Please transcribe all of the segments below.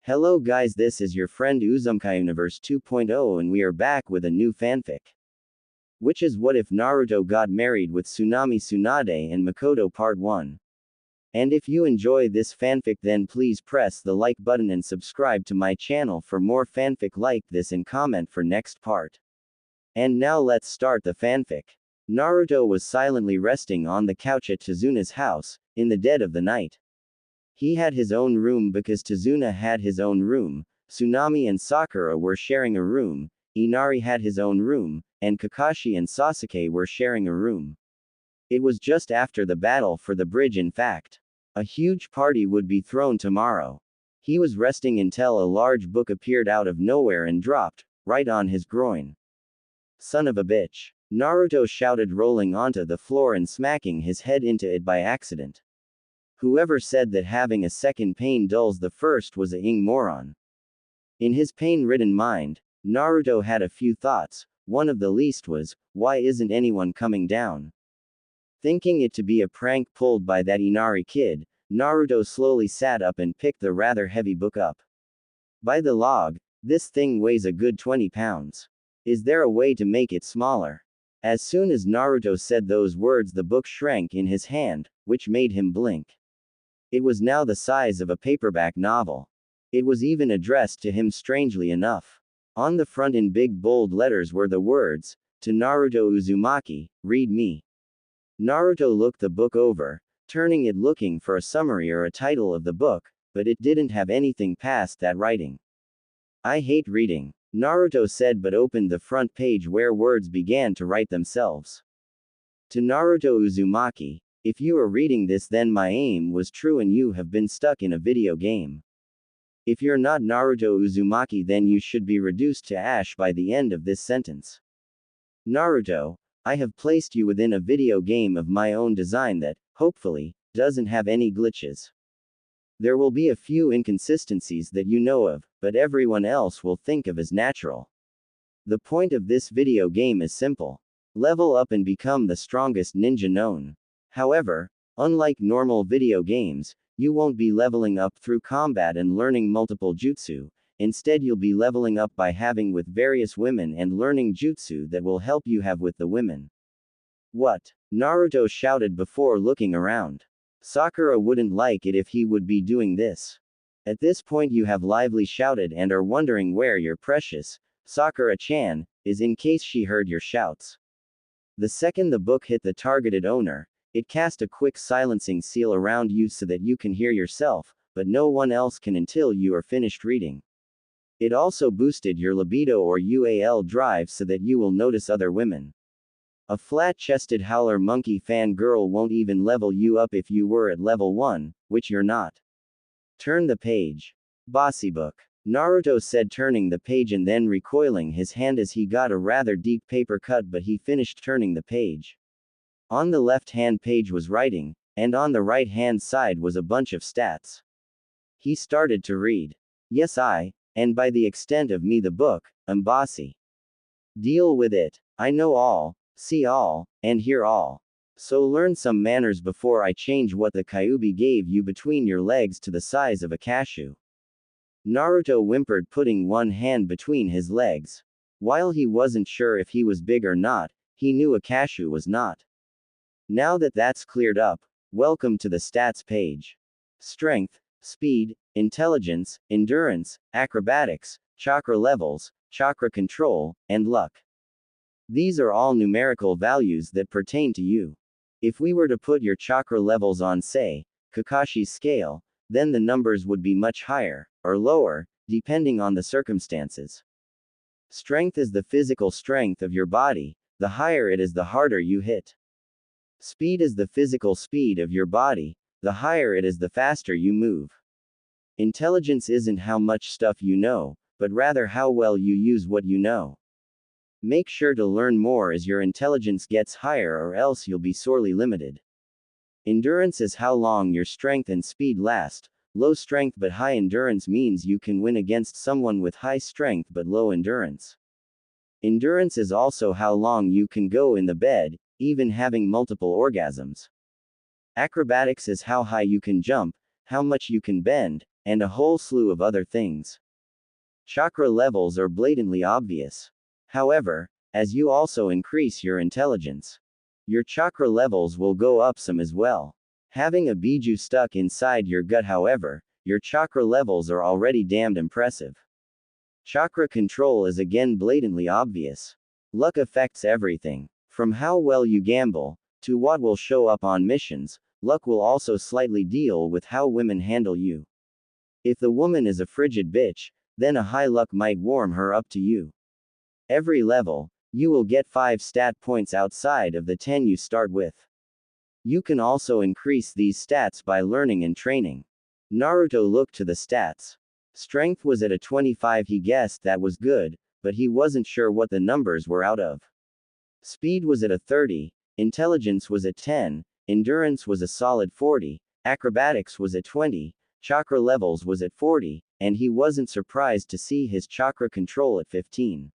Hello guys, this is your friend Uzumkai Universe 2.0 and we are back with a new fanfic. Which is What If Naruto Got Married with Tsunami Tsunade and Mikoto Part 1. And if you enjoy this fanfic then please press the like button and subscribe to my channel for more fanfic like this and comment for next part. And now let's start the fanfic. Naruto was silently resting on the couch at Tsunade's house, in the dead of the night. He had his own room because Tsunade had his own room, Tsunami and Sakura were sharing a room, Inari had his own room, and Kakashi and Sasuke were sharing a room. It was just after the battle for the bridge in fact. A huge party would be thrown tomorrow. He was resting until a large book appeared out of nowhere and dropped, right on his groin. Son of a bitch. Naruto shouted, rolling onto the floor and smacking his head into it by accident. Whoever said that having a second pain dulls the first was a moron. In his pain-ridden mind, Naruto had a few thoughts. One of the least was, why isn't anyone coming down? Thinking it to be a prank pulled by that Inari kid, Naruto slowly sat up and picked the rather heavy book up. By the log, this thing weighs a good 20 pounds. Is there a way to make it smaller? As soon as Naruto said those words, the book shrank in his hand, which made him blink. It was now the size of a paperback novel. It was even addressed to him strangely enough. On the front in big bold letters were the words, "To Naruto Uzumaki, read me." Naruto looked the book over, turning it looking for a summary or a title of the book, but it didn't have anything past that writing. I hate reading, Naruto said, but opened the front page where words began to write themselves. To Naruto Uzumaki, if you are reading this then my aim was true and you have been stuck in a video game. If you're not Naruto Uzumaki then you should be reduced to ash by the end of this sentence. Naruto, I have placed you within a video game of my own design that, hopefully, doesn't have any glitches. There will be a few inconsistencies that you know of, but everyone else will think of as natural. The point of this video game is simple. Level up and become the strongest ninja known. However, unlike normal video games, you won't be leveling up through combat and learning multiple jutsu. Instead you'll be leveling up by having with various women and learning jutsu that will help you have with the women. What? Naruto shouted before looking around. Sakura wouldn't like it if he would be doing this. At this point you have lively shouted and are wondering where your precious, Sakura-chan, is in case she heard your shouts. The second the book hit the targeted owner, it cast a quick silencing seal around you so that you can hear yourself, but no one else can until you are finished reading. It also boosted your libido or UAL drive so that you will notice other women. A flat-chested howler monkey fangirl won't even level you up if you were at level 1, which you're not. Turn the page. Bossy book. Naruto said, turning the page and then recoiling his hand as he got a rather deep paper cut, but he finished turning the page. On the left-hand page was writing, and on the right-hand side was a bunch of stats. He started to read. Yes, and by the extent of me the book, I'm bossy. Deal with it. I know all, see all, and hear all. So learn some manners before I change what the Kyuubi gave you between your legs to the size of a cashew. Naruto whimpered, putting one hand between his legs. While he wasn't sure if he was big or not, he knew a cashew was not. Now that that's cleared up, welcome to the stats page. Strength, speed, intelligence, endurance, acrobatics, chakra levels, chakra control, and luck. These are all numerical values that pertain to you. If we were to put your chakra levels on, say, Kakashi's scale, then the numbers would be much higher, or lower, depending on the circumstances. Strength is the physical strength of your body, the higher it is the harder you hit. Speed is the physical speed of your body, the higher it is the faster you move. Intelligence isn't how much stuff you know, but rather how well you use what you know. Make sure to learn more as your intelligence gets higher or else you'll be sorely limited. Endurance is how long your strength and speed last. Low strength but high endurance means you can win against someone with high strength but low endurance. Endurance is also how long you can go in the bed, even having multiple orgasms. Acrobatics is how high you can jump, how much you can bend, and a whole slew of other things. Chakra levels are blatantly obvious. However, as you also increase your intelligence, your chakra levels will go up some as well. Having a biju stuck inside your gut, however, your chakra levels are already damned impressive. Chakra control is again blatantly obvious. Luck affects everything. From how well you gamble, to what will show up on missions, luck will also slightly deal with how women handle you. If the woman is a frigid bitch, then a high luck might warm her up to you. Every level, you will get 5 stat points outside of the 10 you start with. You can also increase these stats by learning and training. Naruto looked to the stats. Strength was at a 25. He guessed that was good, but he wasn't sure what the numbers were out of. Speed was at a 30, intelligence was at 10, endurance was a solid 40, acrobatics was at 20, chakra levels was at 40, and he wasn't surprised to see his chakra control at 15.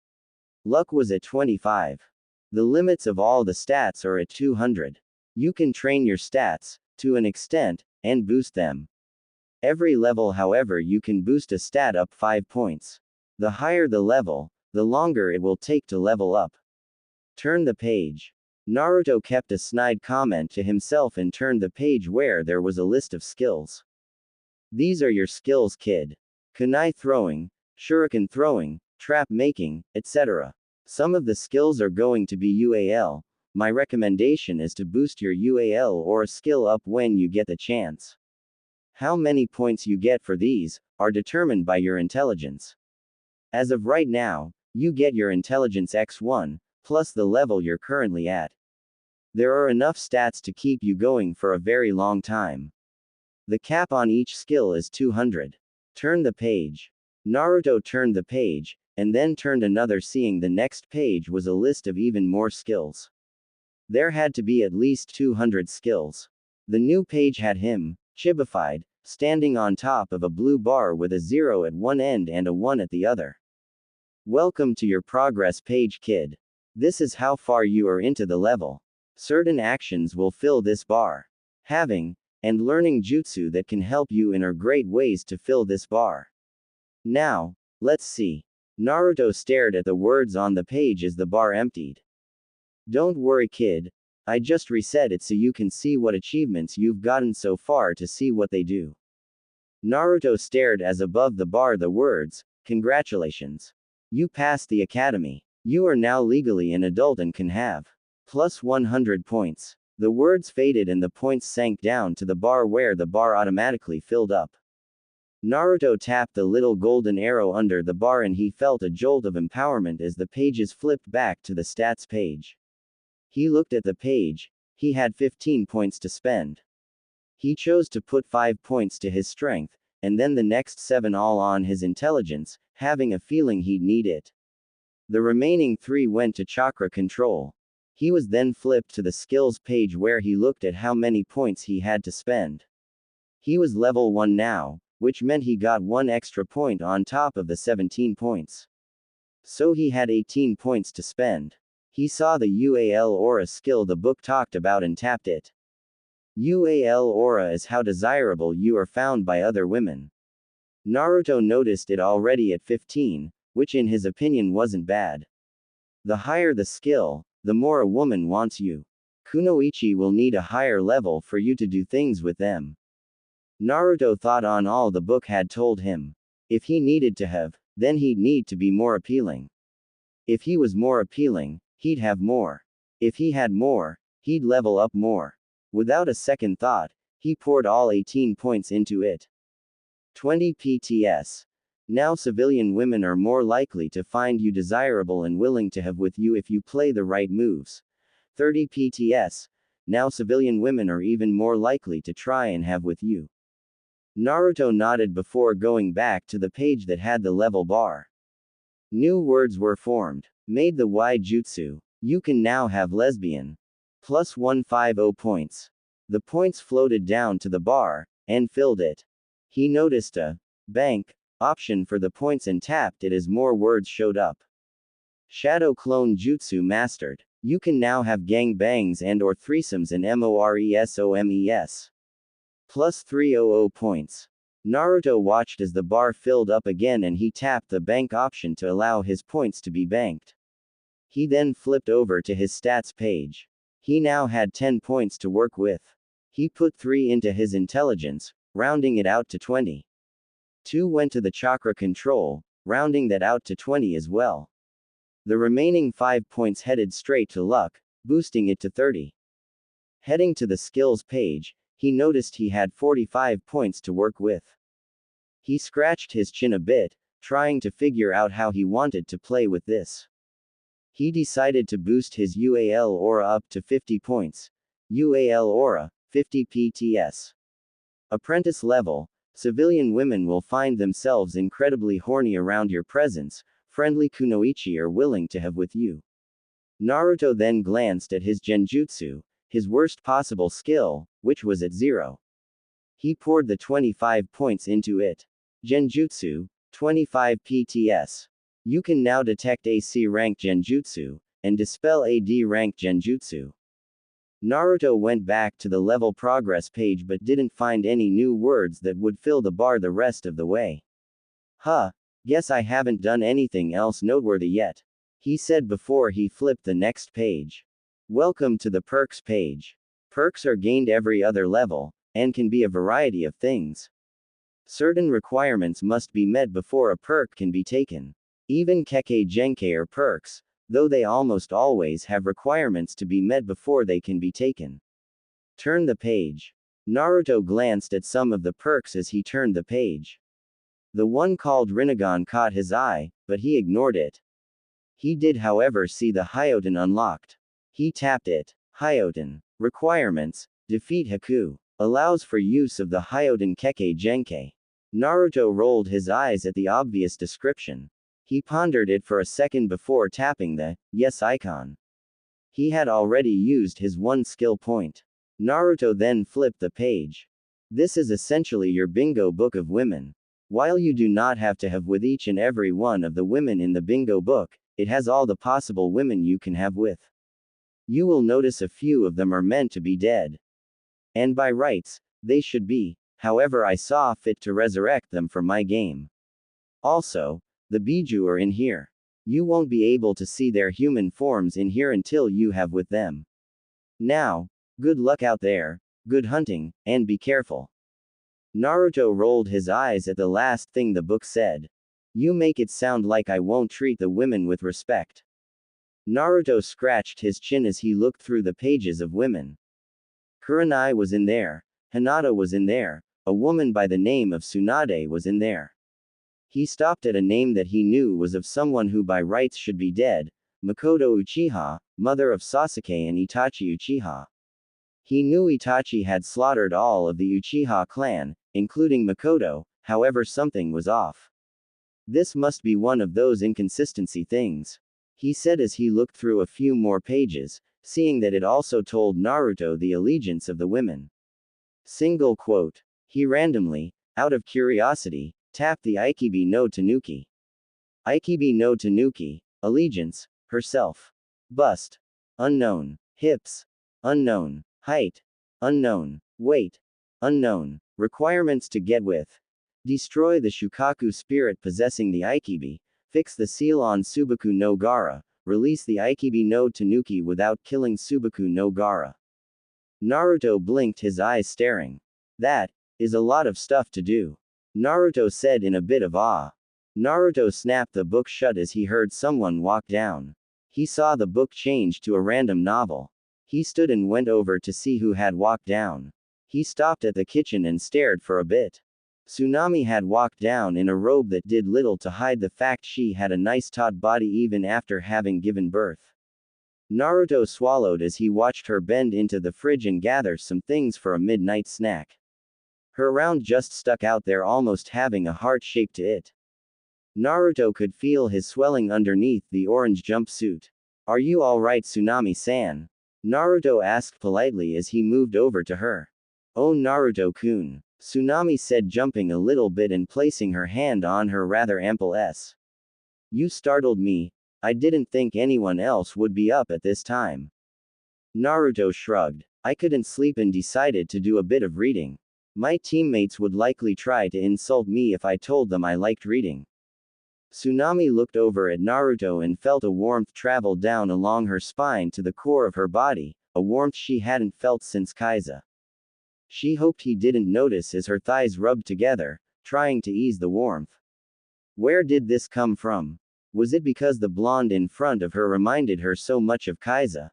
Luck was at 25. The limits of all the stats are at 200. You can train your stats, to an extent, and boost them. Every level, however, you can boost a stat up 5 points. The higher the level, the longer it will take to level up. Turn the page. Naruto kept a snide comment to himself and turned the page where there was a list of skills. These are your skills, kid. Kunai throwing, shuriken throwing, trap making, etc. Some of the skills are going to be UAL. My recommendation is to boost your UAL or a skill up when you get the chance. How many points you get for these are determined by your intelligence. As of right now, you get your intelligence x1, plus the level you're currently at. There are enough stats to keep you going for a very long time. The cap on each skill is 200. Turn the page. Naruto turned the page, and then turned another, seeing the next page was a list of even more skills. There had to be at least 200 skills. The new page had him, chibified, standing on top of a blue bar with a 0 at one end and a 1 at the other. Welcome to your progress page, kid. This is how far you are into the level. Certain actions will fill this bar. Having, and learning jutsu that can help you in are great ways to fill this bar. Now, let's see. Naruto stared at the words on the page as the bar emptied. Don't worry, kid. I just reset it so you can see what achievements you've gotten so far to see what they do. Naruto stared as above the bar the words, congratulations. You passed the academy. You are now legally an adult and can have plus 100 points. The words faded and the points sank down to the bar where the bar automatically filled up. Naruto tapped the little golden arrow under the bar and he felt a jolt of empowerment as the pages flipped back to the stats page. He looked at the page. He had 15 points to spend. He chose to put 5 points to his strength, and then the next 7 all on his intelligence, having a feeling he'd need it. The remaining 3 went to chakra control. He was then flipped to the skills page where he looked at how many points he had to spend. He was level 1 now, which meant he got 1 extra point on top of the 17 points. So he had 18 points to spend. He saw the UAL aura skill the book talked about and tapped it. UAL aura is how desirable you are found by other women. Naruto noticed it already at 15, which in his opinion wasn't bad. The higher the skill, the more a woman wants you. Kunoichi will need a higher level for you to do things with them. Naruto thought on all the book had told him. If he needed to have, then he'd need to be more appealing. If he was more appealing, he'd have more. If he had more, he'd level up more. Without a second thought, he poured all 18 points into it. 20 PTS. Now civilian women are more likely to find you desirable and willing to have with you if you play the right moves. 30 PTS. Now civilian women are even more likely to try and have with you. Naruto nodded before going back to the page that had the level bar. New words were formed. Made the Y jutsu. You can now have lesbian. Plus 150 points. The points floated down to the bar, and filled it. He noticed a bank option for the points and tapped it as more words showed up. Shadow clone jutsu mastered. You can now have gang bangs and or threesomes in MORESOMES. Plus 300 points. Naruto watched as the bar filled up again and he tapped the bank option to allow his points to be banked. He then flipped over to his stats page. He now had 10 points to work with. He put 3 into his intelligence, rounding it out to 20. 2 went to the chakra control, rounding that out to 20 as well. The remaining 5 points headed straight to luck, boosting it to 30. Heading to the skills page, he noticed he had 45 points to work with. He scratched his chin a bit, trying to figure out how he wanted to play with this. He decided to boost his UAL aura up to 50 points. UAL aura, 50 PTS. Apprentice level, civilian women will find themselves incredibly horny around your presence, friendly kunoichi are willing to have with you. Naruto then glanced at his genjutsu, his worst possible skill, which was at 0. He poured the 25 points into it. Genjutsu, 25 PTS. You can now detect AC rank genjutsu, and dispel AD rank genjutsu. Naruto went back to the level progress page but didn't find any new words that would fill the bar the rest of the way. Guess I haven't done anything else noteworthy yet, he said before he flipped the next page. Welcome to the perks page. Perks are gained every other level, and can be a variety of things. Certain requirements must be met before a perk can be taken. Even Kekkei Genkai are perks, though they almost always have requirements to be met before they can be taken. Turn the page. Naruto glanced at some of the perks as he turned the page. The one called Rinnegan caught his eye, but he ignored it. He did however see the Hyoten unlocked. He tapped it. Hyoten. Requirements. Defeat Haku. Allows for use of the Hyoten Kekkei Genkai. Naruto rolled his eyes at the obvious description. He pondered it for a second before tapping the yes icon. He had already used his one skill point. Naruto then flipped the page. This is essentially your bingo book of women. While you do not have to have with each and every one of the women in the bingo book, it has all the possible women you can have with. You will notice a few of them are meant to be dead. And by rights, they should be, however I saw fit to resurrect them for my game. Also, the Biju are in here. You won't be able to see their human forms in here until you have with them. Now, good luck out there, good hunting, and be careful. Naruto rolled his eyes at the last thing the book said. You make it sound like I won't treat the women with respect. Naruto scratched his chin as he looked through the pages of women. Kurenai was in there. Hinata was in there. A woman by the name of Tsunade was in there. He stopped at a name that he knew was of someone who by rights should be dead, Mikoto Uchiha, mother of Sasuke and Itachi Uchiha. He knew Itachi had slaughtered all of the Uchiha clan, including Mikoto, however something was off. This must be one of those inconsistency things, he said as he looked through a few more pages, seeing that it also told Naruto the allegiance of the women. Single quote. He randomly, out of curiosity, tapped the Ikibi no Tanuki. Ikibi no Tanuki, allegiance, herself. Bust. Unknown. Hips. Unknown. Height. Unknown. Weight. Unknown. Requirements to get with. Destroy the Shukaku spirit possessing the Ikibi, fix the seal on Subaku no Gara, release the Ikibi no Tanuki without killing Subaku no Gara. Naruto blinked his eyes staring. That is a lot of stuff to do, Naruto said in a bit of awe. Naruto snapped the book shut as he heard someone walk down. He saw the book change to a random novel. He stood and went over to see who had walked down. He stopped at the kitchen and stared for a bit. Tsunami had walked down in a robe that did little to hide the fact she had a nice taut body even after having given birth. Naruto swallowed as he watched her bend into the fridge and gather some things for a midnight snack. Her round just stuck out there almost having a heart shape to it. Naruto could feel his swelling underneath the orange jumpsuit. Are you alright, Tsunami-san? Naruto asked politely as he moved over to her. Oh, Naruto-kun, Tsunami said, jumping a little bit and placing her hand on her rather ample S. You startled me. I didn't think anyone else would be up at this time. Naruto shrugged. I couldn't sleep and decided to do a bit of reading. My teammates would likely try to insult me if I told them I liked reading. Tsunami looked over at Naruto and felt a warmth travel down along her spine to the core of her body, a warmth she hadn't felt since Kaiza. She hoped he didn't notice as her thighs rubbed together, trying to ease the warmth. Where did this come from? Was it because the blonde in front of her reminded her so much of Kaiza?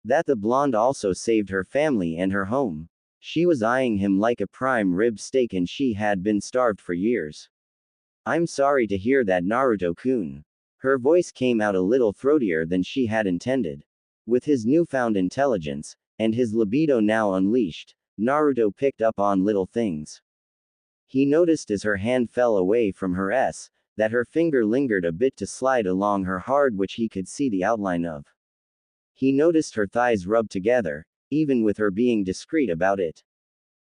That the blonde also saved her family and her home. She was eyeing him like a prime rib steak and she had been starved for years. I'm sorry to hear that, Naruto-kun. Her voice came out a little throatier than she had intended. With his newfound intelligence, and his libido now unleashed, Naruto picked up on little things. He noticed as her hand fell away from her that her finger lingered a bit to slide along her hard, which he could see the outline of. He noticed her thighs rubbed together, even with her being discreet about it.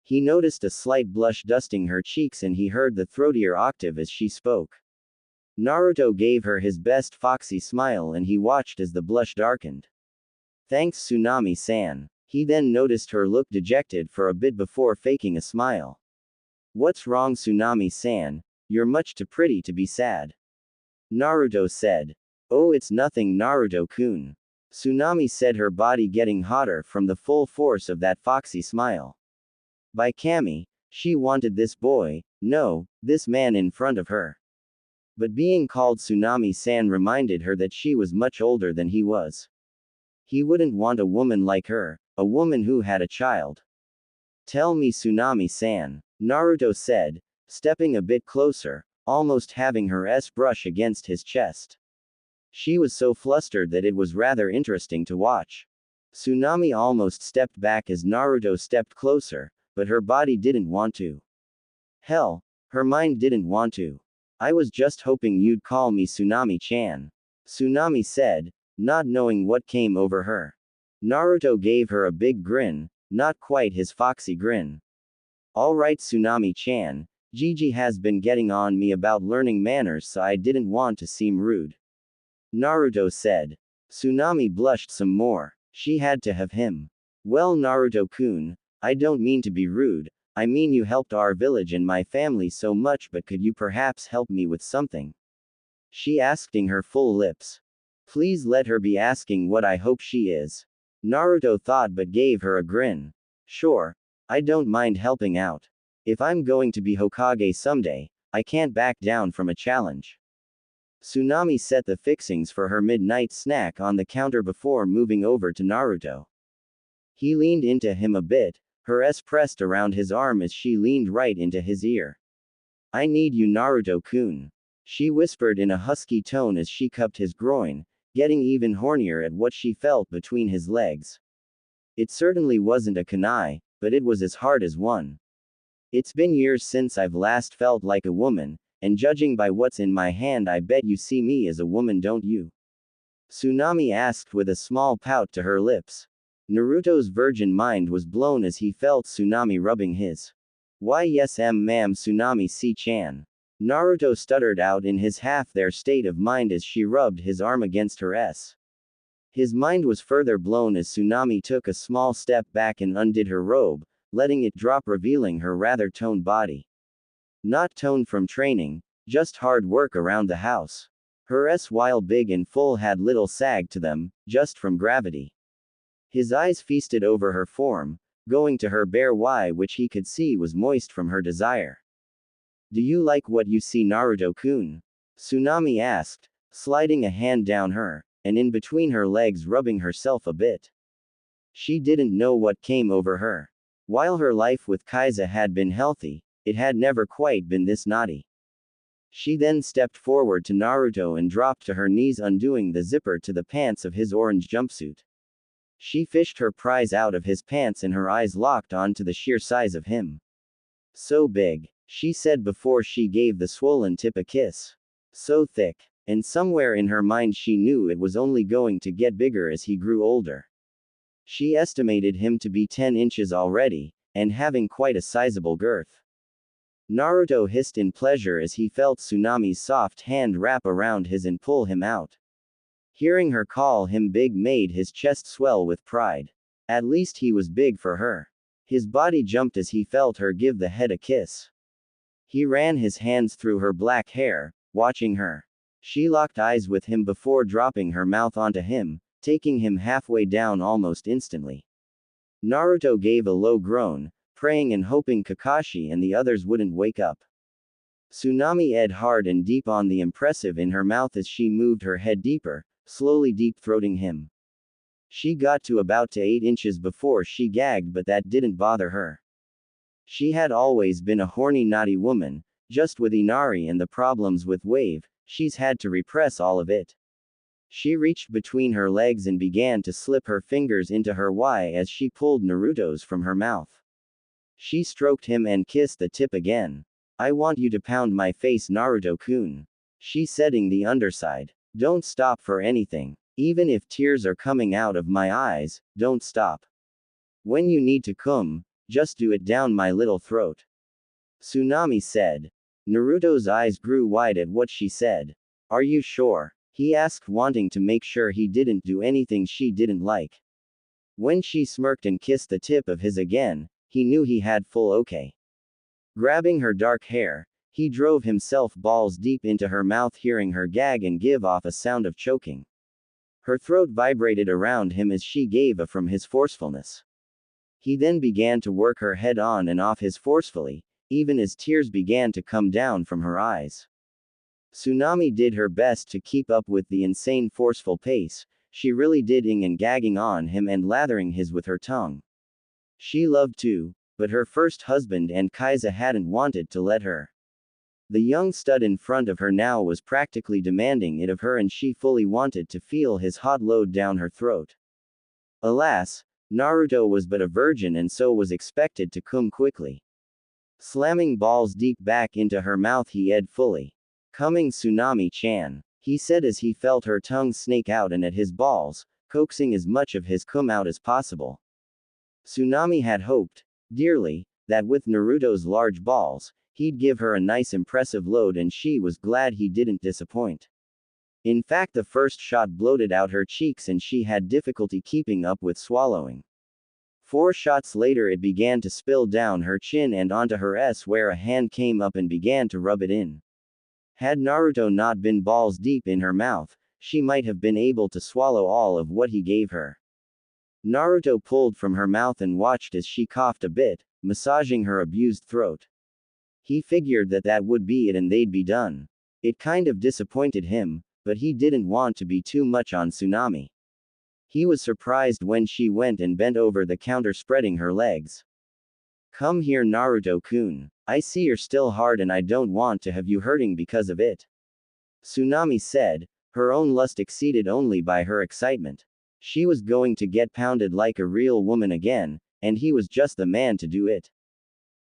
He noticed a slight blush dusting her cheeks and he heard the throatier octave as she spoke. Naruto gave her his best foxy smile and he watched as the blush darkened. Thanks, Tsunami-san. He then noticed her look dejected for a bit before faking a smile. What's wrong, Tsunami-san? You're much too pretty to be sad. Naruto said. Oh, it's nothing, Naruto-kun. Tsunami said, her body getting hotter from the full force of that foxy smile. By Kami, she wanted this boy, no, this man in front of her. But being called Tsunami-san reminded her that she was much older than he was. He wouldn't want a woman like her, a woman who had a child. Tell me, Tsunami-san, Naruto said, stepping a bit closer, almost having her brush against his chest. She was so flustered that it was rather interesting to watch. Tsunami almost stepped back as Naruto stepped closer, but her body didn't want to. Hell, her mind didn't want to. I was just hoping you'd call me Tsunami-chan. Tsunami said, not knowing what came over her. Naruto gave her a big grin, not quite his foxy grin. Alright, Tsunami-chan, Gigi has been getting on me about learning manners, so I didn't want to seem rude. Naruto said. Tsunami blushed some more. She had to have him. Well, Naruto-kun, I don't mean to be rude, I mean you helped our village and my family so much, but could you perhaps help me with something? She asked in her full lips. Please let her be asking what I hope she is. Naruto thought but gave her a grin. Sure. I don't mind helping out. If I'm going to be Hokage someday, I can't back down from a challenge. Tsunami set the fixings for her midnight snack on the counter before moving over to Naruto. He leaned into him a bit, her pressed around his arm as she leaned right into his ear. I need you, Naruto-kun. She whispered in a husky tone as she cupped his groin, getting even hornier at what she felt between his legs. It certainly wasn't a kunai, but it was as hard as one. It's been years since I've last felt like a woman, and judging by what's in my hand, I bet you see me as a woman, don't you? Tsunami asked with a small pout to her lips. Naruto's virgin mind was blown as he felt Tsunami rubbing his. Why yes ma'am, Tsunami-chan. Naruto stuttered out in his half-there state of mind as she rubbed his arm against her His mind was further blown as Tsunami took a small step back and undid her robe, letting it drop, revealing her rather toned body. Not toned from training, just hard work around the house. Her while big and full had little sag to them, just from gravity. His eyes feasted over her form, going to her bare which he could see was moist from her desire. Do you like what you see, Naruto-kun? Tsunami asked, sliding a hand down her, and in between her legs, rubbing herself a bit. She didn't know what came over her. While her life with Kaiza had been healthy, it had never quite been this naughty. She then stepped forward to Naruto and dropped to her knees, undoing the zipper to the pants of his orange jumpsuit. She fished her prize out of his pants and her eyes locked onto the sheer size of him. So big, she said before she gave the swollen tip a kiss. So thick. And somewhere in her mind she knew it was only going to get bigger as he grew older. She estimated him to be 10 inches already, and having quite a sizable girth. Naruto hissed in pleasure as he felt Tsunami's soft hand wrap around his and pull him out. Hearing her call him big made his chest swell with pride. At least he was big for her. His body jumped as he felt her give the head a kiss. He ran his hands through her black hair, watching her. She locked eyes with him before dropping her mouth onto him, taking him halfway down almost instantly. Naruto gave a low groan, praying and hoping Kakashi and the others wouldn't wake up. Tsunami ed hard and deep on the impressive in her mouth as she moved her head deeper, slowly deep-throating him. She got to about 8 inches before she gagged, but that didn't bother her. She had always been a horny naughty woman, just with Inari and the problems with Wave, she's had to repress all of it. She reached between her legs and began to slip her fingers into her Y as she pulled Naruto's from her mouth. She stroked him and kissed the tip again. I want you to pound my face, Naruto-kun. She setting the underside. Don't stop for anything. Even if tears are coming out of my eyes, don't stop. When you need to come, just do it down my little throat. Tsunami said. Naruto's eyes grew wide at what she said. Are you sure? He asked, wanting to make sure he didn't do anything she didn't like. When she smirked and kissed the tip of his again, he knew he had full okay. Grabbing her dark hair, he drove himself balls deep into her mouth, hearing her gag and give off a sound of choking. Her throat vibrated around him as she gave a from his forcefulness. He then began to work her head on and off his forcefully, even as tears began to come down from her eyes. Tsunami did her best to keep up with the insane forceful pace. She really did ing and gagging on him and lathering his with her tongue. She loved to, but her first husband and Kaiza hadn't wanted to let her. The young stud in front of her now was practically demanding it of her, and she fully wanted to feel his hot load down her throat. Alas, Naruto was but a virgin and so was expected to come quickly. Slamming balls deep back into her mouth, he ed fully. Coming, Tsunami-chan, he said as he felt her tongue snake out and at his balls, coaxing as much of his cum out as possible. Tsunami had hoped, dearly, that with Naruto's large balls, he'd give her a nice impressive load, and she was glad he didn't disappoint. In fact, the first shot bloated out her cheeks and she had difficulty keeping up with swallowing. 4 shots later it began to spill down her chin and onto her S, where a hand came up and began to rub it in. Had Naruto not been balls deep in her mouth, she might have been able to swallow all of what he gave her. Naruto pulled from her mouth and watched as she coughed a bit, massaging her abused throat. He figured that that would be it and they'd be done. It kind of disappointed him, but he didn't want to be too much on Tsunami. He was surprised when she went and bent over the counter, spreading her legs. Come here, Naruto-kun. I see you're still hard and I don't want to have you hurting because of it. Tsunami said, her own lust exceeded only by her excitement. She was going to get pounded like a real woman again, and he was just the man to do it.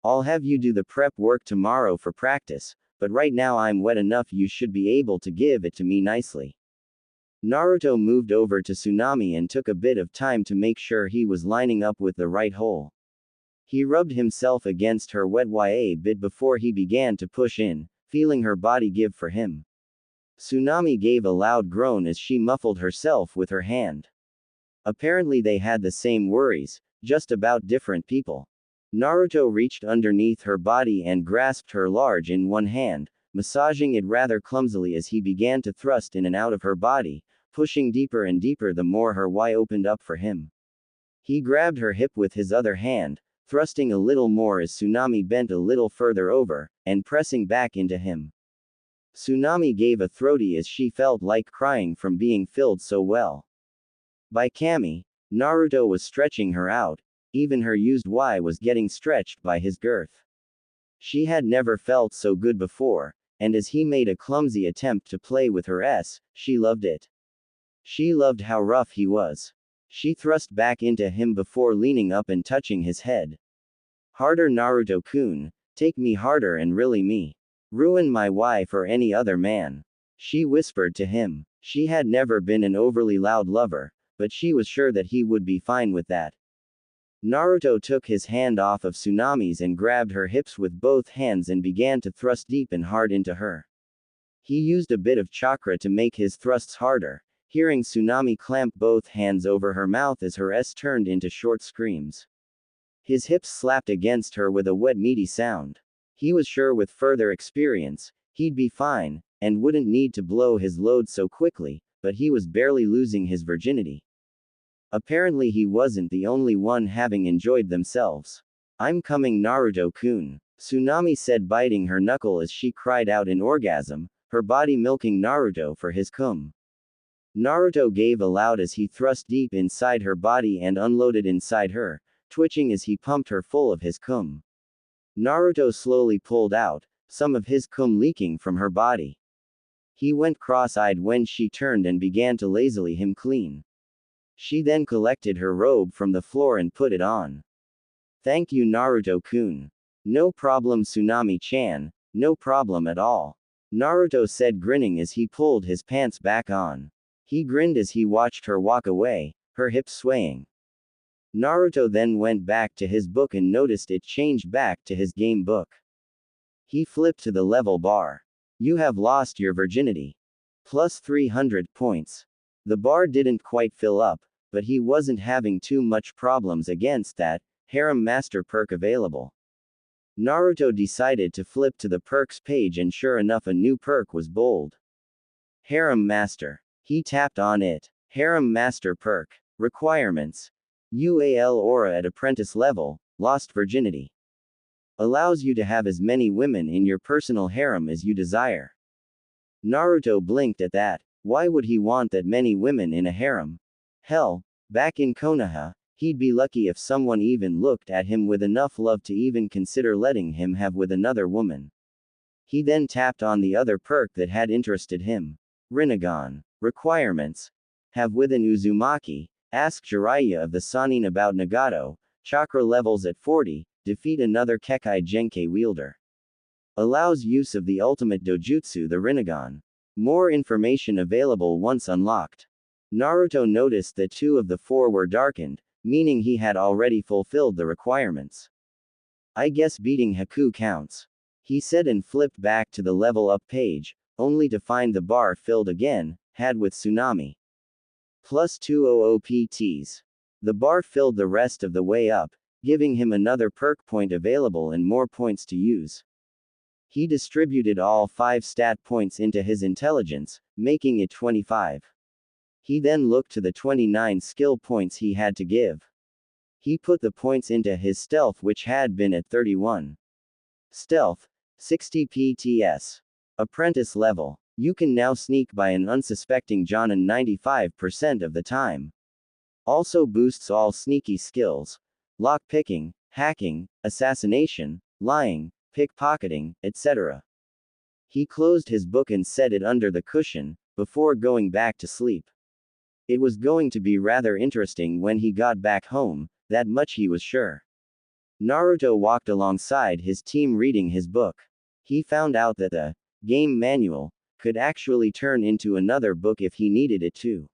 I'll have you do the prep work tomorrow for practice, but right now I'm wet enough, you should be able to give it to me nicely. Naruto moved over to Tsunami and took a bit of time to make sure he was lining up with the right hole. He rubbed himself against her wet ya bit before he began to push in, feeling her body give for him. Tsunami gave a loud groan as she muffled herself with her hand. Apparently they had the same worries, just about different people. Naruto reached underneath her body and grasped her large in one hand, massaging it rather clumsily as he began to thrust in and out of her body, pushing deeper and deeper the more her Y opened up for him. He grabbed her hip with his other hand, thrusting a little more as Tsunami bent a little further over, and pressing back into him. Tsunami gave a throaty as she felt like crying from being filled so well. By Kami, Naruto was stretching her out, even her used Y was getting stretched by his girth. She had never felt so good before, and as he made a clumsy attempt to play with her S, she loved it. She loved how rough he was. She thrust back into him before leaning up and touching his head. Harder, Naruto-kun, take me harder and really me. Ruin my Y for any other man. She whispered to him. She had never been an overly loud lover, but she was sure that he would be fine with that. Naruto took his hand off of Tsunami's and grabbed her hips with both hands and began to thrust deep and hard into her. He used a bit of chakra to make his thrusts harder, hearing Tsunami clamp both hands over her mouth as her S turned into short screams. His hips slapped against her with a wet meaty sound. He was sure with further experience, he'd be fine, and wouldn't need to blow his load so quickly, but he was barely losing his virginity. Apparently he wasn't the only one having enjoyed themselves. "I'm coming, Naruto-kun," Tsunami said, biting her knuckle as she cried out in orgasm, her body milking Naruto for his cum. Naruto gave a loud as he thrust deep inside her body and unloaded inside her, twitching as he pumped her full of his cum. Naruto slowly pulled out, some of his cum leaking from her body. He went cross-eyed when she turned and began to lazily him clean. She then collected her robe from the floor and put it on. "Thank you, Naruto-kun." "No problem, Tsunami-chan, no problem at all," Naruto said, grinning as he pulled his pants back on. He grinned as he watched her walk away, her hips swaying. Naruto then went back to his book and noticed it changed back to his game book. He flipped to the level bar. "You have lost your virginity. Plus 300 points. The bar didn't quite fill up, but he wasn't having too much problems against that harem master perk available. Naruto decided to flip to the perks page, and sure enough, a new perk was bold. Harem Master. He tapped on it. Harem Master perk. Requirements. UAL aura at apprentice level, lost virginity. Allows you to have as many women in your personal harem as you desire. Naruto blinked at that. Why would he want that many women in a harem? Hell, back in Konoha, he'd be lucky if someone even looked at him with enough love to even consider letting him have with another woman. He then tapped on the other perk that had interested him. Rinnegan. Requirements. Have with an Uzumaki, ask Jiraiya of the Sannin about Nagato, chakra levels at 40, defeat another Kekai Genkai wielder. Allows use of the ultimate dojutsu, the Rinnegan. More information available once unlocked. Naruto noticed that 2 of the 4 were darkened, meaning he had already fulfilled the requirements. "I guess beating Haku counts," he said, and flipped back to the level up page, only to find the bar filled again, had with Tsunami. Plus 200 PTs. The bar filled the rest of the way up, giving him another perk point available and more points to use. He distributed all 5 stat points into his intelligence, making it 25. He then looked to the 29 skill points he had to give. He put the points into his stealth, which had been at 31. Stealth, 60 PTS. Apprentice level. You can now sneak by an unsuspecting Jonin 95% of the time. Also boosts all sneaky skills. Lock-picking, hacking, assassination, lying, pickpocketing, etc. He closed his book and set it under the cushion, before going back to sleep. It was going to be rather interesting when he got back home, that much he was sure. Naruto walked alongside his team reading his book. He found out that the game manual could actually turn into another book if he needed it to.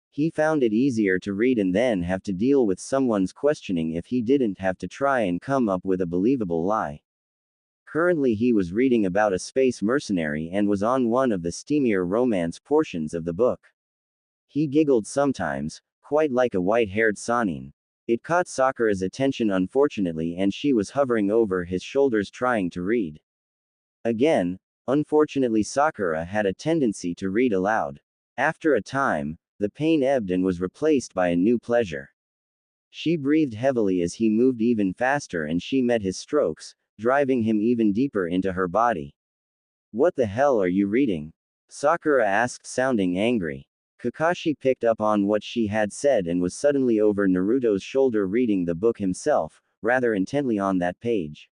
He found it easier to read and then have to deal with someone's questioning if he didn't have to try and come up with a believable lie. Currently he was reading about a space mercenary and was on one of the steamier romance portions of the book. He giggled sometimes, quite like a white-haired Sannin. It caught Sakura's attention unfortunately, and she was hovering over his shoulders trying to read. Again, unfortunately Sakura had a tendency to read aloud. After a time, the pain ebbed and was replaced by a new pleasure. She breathed heavily as he moved even faster, and she met his strokes, driving him even deeper into her body. "What the hell are you reading?" Sakura asked, sounding angry. Kakashi picked up on what she had said and was suddenly over Naruto's shoulder reading the book himself, rather intently on that page.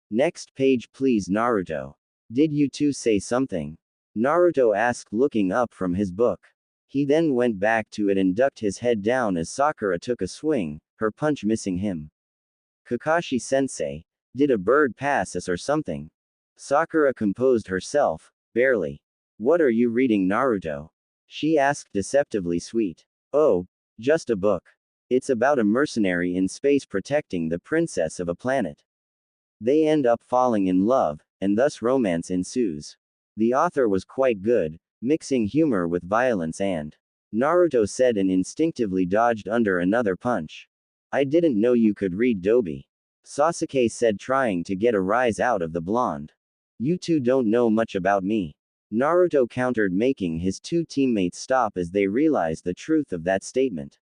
"Next page please, Naruto. Did you two say something?" Naruto asked, looking up from his book. He then went back to it and ducked his head down as Sakura took a swing, her punch missing him. "Kakashi-sensei, did a bird pass us or something?" Sakura composed herself, barely. "What are you reading, Naruto?" she asked, deceptively sweet. "Oh, just a book. It's about a mercenary in space protecting the princess of a planet. They end up falling in love, and thus romance ensues. The author was quite good, mixing humor with violence and..." Naruto said and instinctively dodged under another punch. I didn't know you could read Dobi. Sasuke said, trying to get a rise out of the blonde. You two don't know much about me. Naruto countered, making his two teammates stop as they realized the truth of that statement.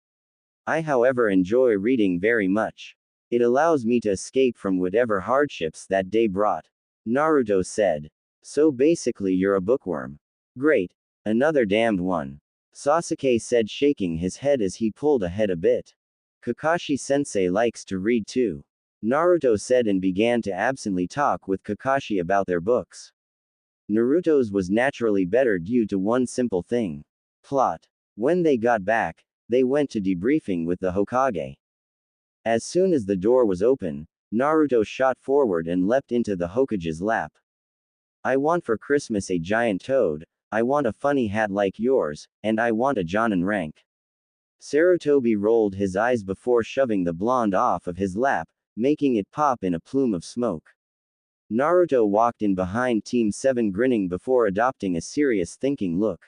I, however, enjoy reading very much. It allows me to escape from whatever hardships that day brought. Naruto said. So basically you're a bookworm. Great. Another damned one. Sasuke said, shaking his head as he pulled ahead a bit. Kakashi-sensei likes to read too. Naruto said and began to absently talk with Kakashi about their books. Naruto's was naturally better due to one simple thing. Plot. When they got back, they went to debriefing with the Hokage. As soon as the door was open, Naruto shot forward and leapt into the Hokage's lap. I want for Christmas a giant toad, I want a funny hat like yours, and I want a Jonin rank. Sarutobi rolled his eyes before shoving the blonde off of his lap, making it pop in a plume of smoke. Naruto walked in behind Team 7 grinning before adopting a serious thinking look.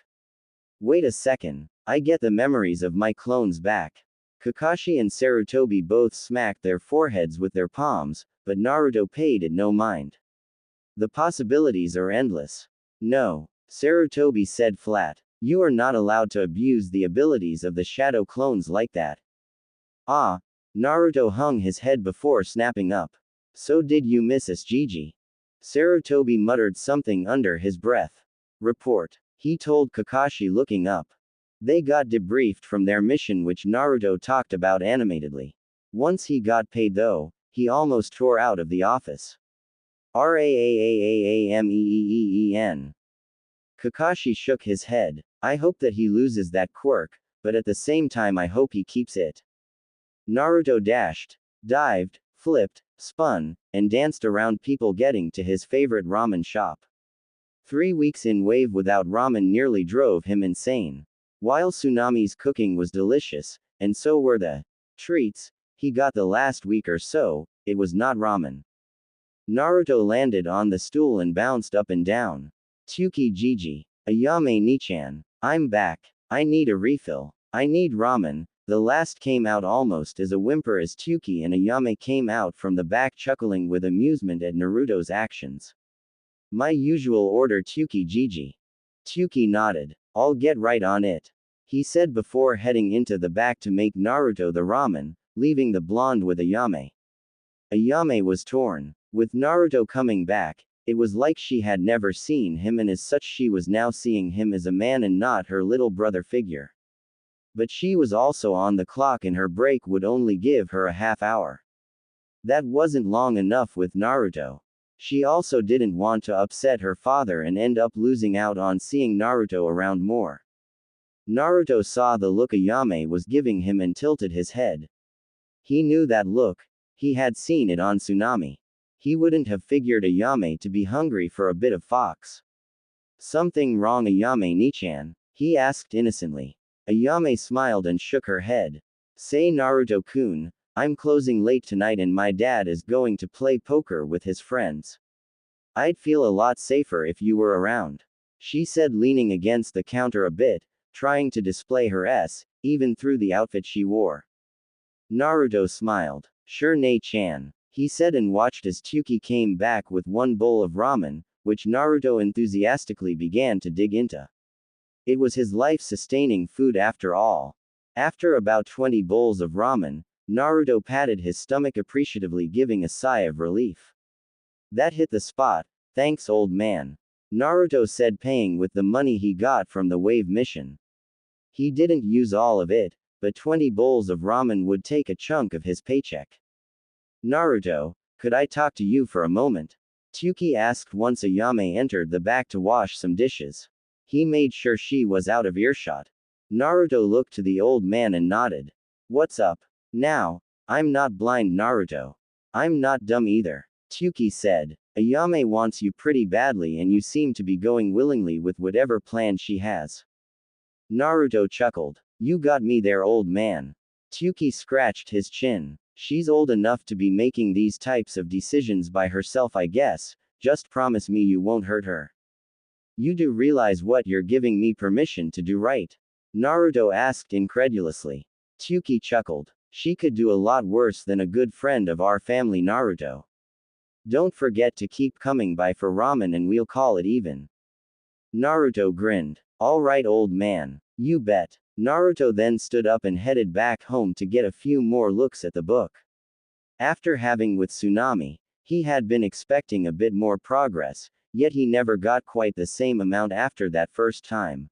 Wait a second, I get the memories of my clones back. Kakashi and Sarutobi both smacked their foreheads with their palms, but Naruto paid it no mind. The possibilities are endless. No, Sarutobi said flat. You are not allowed to abuse the abilities of the shadow clones like that. Ah, Naruto hung his head before snapping up. So did you miss us, Gigi? Sarutobi muttered something under his breath. Report. He told Kakashi, looking up. They got debriefed from their mission, which Naruto talked about animatedly. Once he got paid though, he almost tore out of the office. Raaaaameen. Kakashi shook his head. I hope that he loses that quirk, but at the same time I hope he keeps it. Naruto dashed, dived, flipped, spun, and danced around people getting to his favorite ramen shop. 3 weeks in wave without ramen nearly drove him insane. While Tsunami's cooking was delicious, and so were the treats he got the last week or so, it was not ramen. Naruto landed on the stool and bounced up and down. Tsuki Gigi. Ayame Nichan. I'm back. I need a refill. I need ramen. The last came out almost as a whimper as Tsuki and Ayame came out from the back chuckling with amusement at Naruto's actions. My usual order, Tsuki Gigi. Tsuki nodded. I'll get right on it. He said before heading into the back to make Naruto the ramen, leaving the blonde with Ayame. Ayame was torn. With Naruto coming back, it was like she had never seen him, and as such she was now seeing him as a man and not her little brother figure. But she was also on the clock and her break would only give her a half hour. That wasn't long enough with Naruto. She also didn't want to upset her father and end up losing out on seeing Naruto around more. Naruto saw the look Ayame was giving him and tilted his head. He knew that look. He had seen it on Tsunami. He wouldn't have figured Ayame to be hungry for a bit of fox. Something wrong, Ayame Nichan? He asked innocently. Ayame smiled and shook her head. Say, Naruto-kun, I'm closing late tonight and my dad is going to play poker with his friends. I'd feel a lot safer if you were around. She said, leaning against the counter a bit, trying to display her even through the outfit she wore. Naruto smiled. Sure, Ne-chan. He said and watched as Tsuki came back with one bowl of ramen, which Naruto enthusiastically began to dig into. It was his life-sustaining food after all. After about 20 bowls of ramen, Naruto patted his stomach appreciatively, giving a sigh of relief. That hit the spot. Thanks, old man. Naruto said, paying with the money he got from the wave mission. He didn't use all of it, but 20 bowls of ramen would take a chunk of his paycheck. Naruto, could I talk to you for a moment? Tsuki asked once Ayame entered the back to wash some dishes. He made sure she was out of earshot. Naruto looked to the old man and nodded. What's up? Now, I'm not blind, Naruto. I'm not dumb either. Tsuki said. Ayame wants you pretty badly and you seem to be going willingly with whatever plan she has. Naruto chuckled. You got me there, old man. Tsuki scratched his chin. She's old enough to be making these types of decisions by herself, I guess. Just promise me you won't hurt her. You do realize what you're giving me permission to do, right? Naruto asked incredulously. Tsuki chuckled. She could do a lot worse than a good friend of our family Naruto. Don't forget to keep coming by for ramen and we'll call it even. Naruto grinned. Alright old man. You bet. Naruto then stood up and headed back home to get a few more looks at the book. After having with Tsunami, he had been expecting a bit more progress, yet he never got quite the same amount after that first time.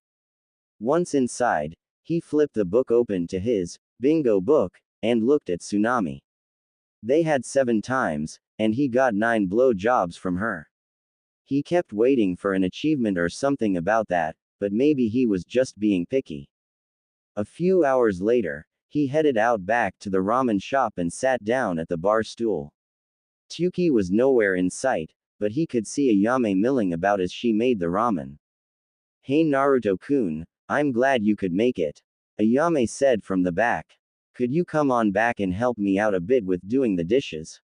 Once inside, he flipped the book open to his bingo book and looked at Tsunami. They had 7 times, and he got 9 blowjobs from her. He kept waiting for an achievement or something about that, but maybe he was just being picky. A few hours later, he headed out back to the ramen shop and sat down at the bar stool. Tyuki was nowhere in sight, but he could see Ayame milling about as she made the ramen. Hey Naruto-kun, I'm glad you could make it. Ayame said from the back. Could you come on back and help me out a bit with doing the dishes?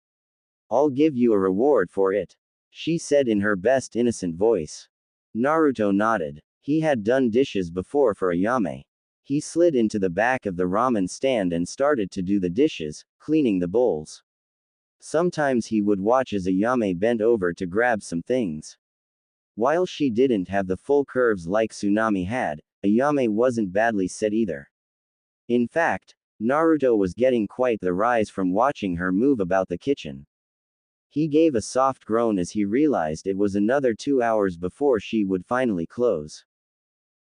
I'll give you a reward for it, she said in her best innocent voice. Naruto nodded. He had done dishes before for Ayame. He slid into the back of the ramen stand and started to do the dishes, cleaning the bowls. Sometimes he would watch as Ayame bent over to grab some things. While she didn't have the full curves like Tsunami had, Ayame wasn't badly set either. In fact, Naruto was getting quite the rise from watching her move about the kitchen. He gave a soft groan as he realized it was another 2 hours before she would finally close.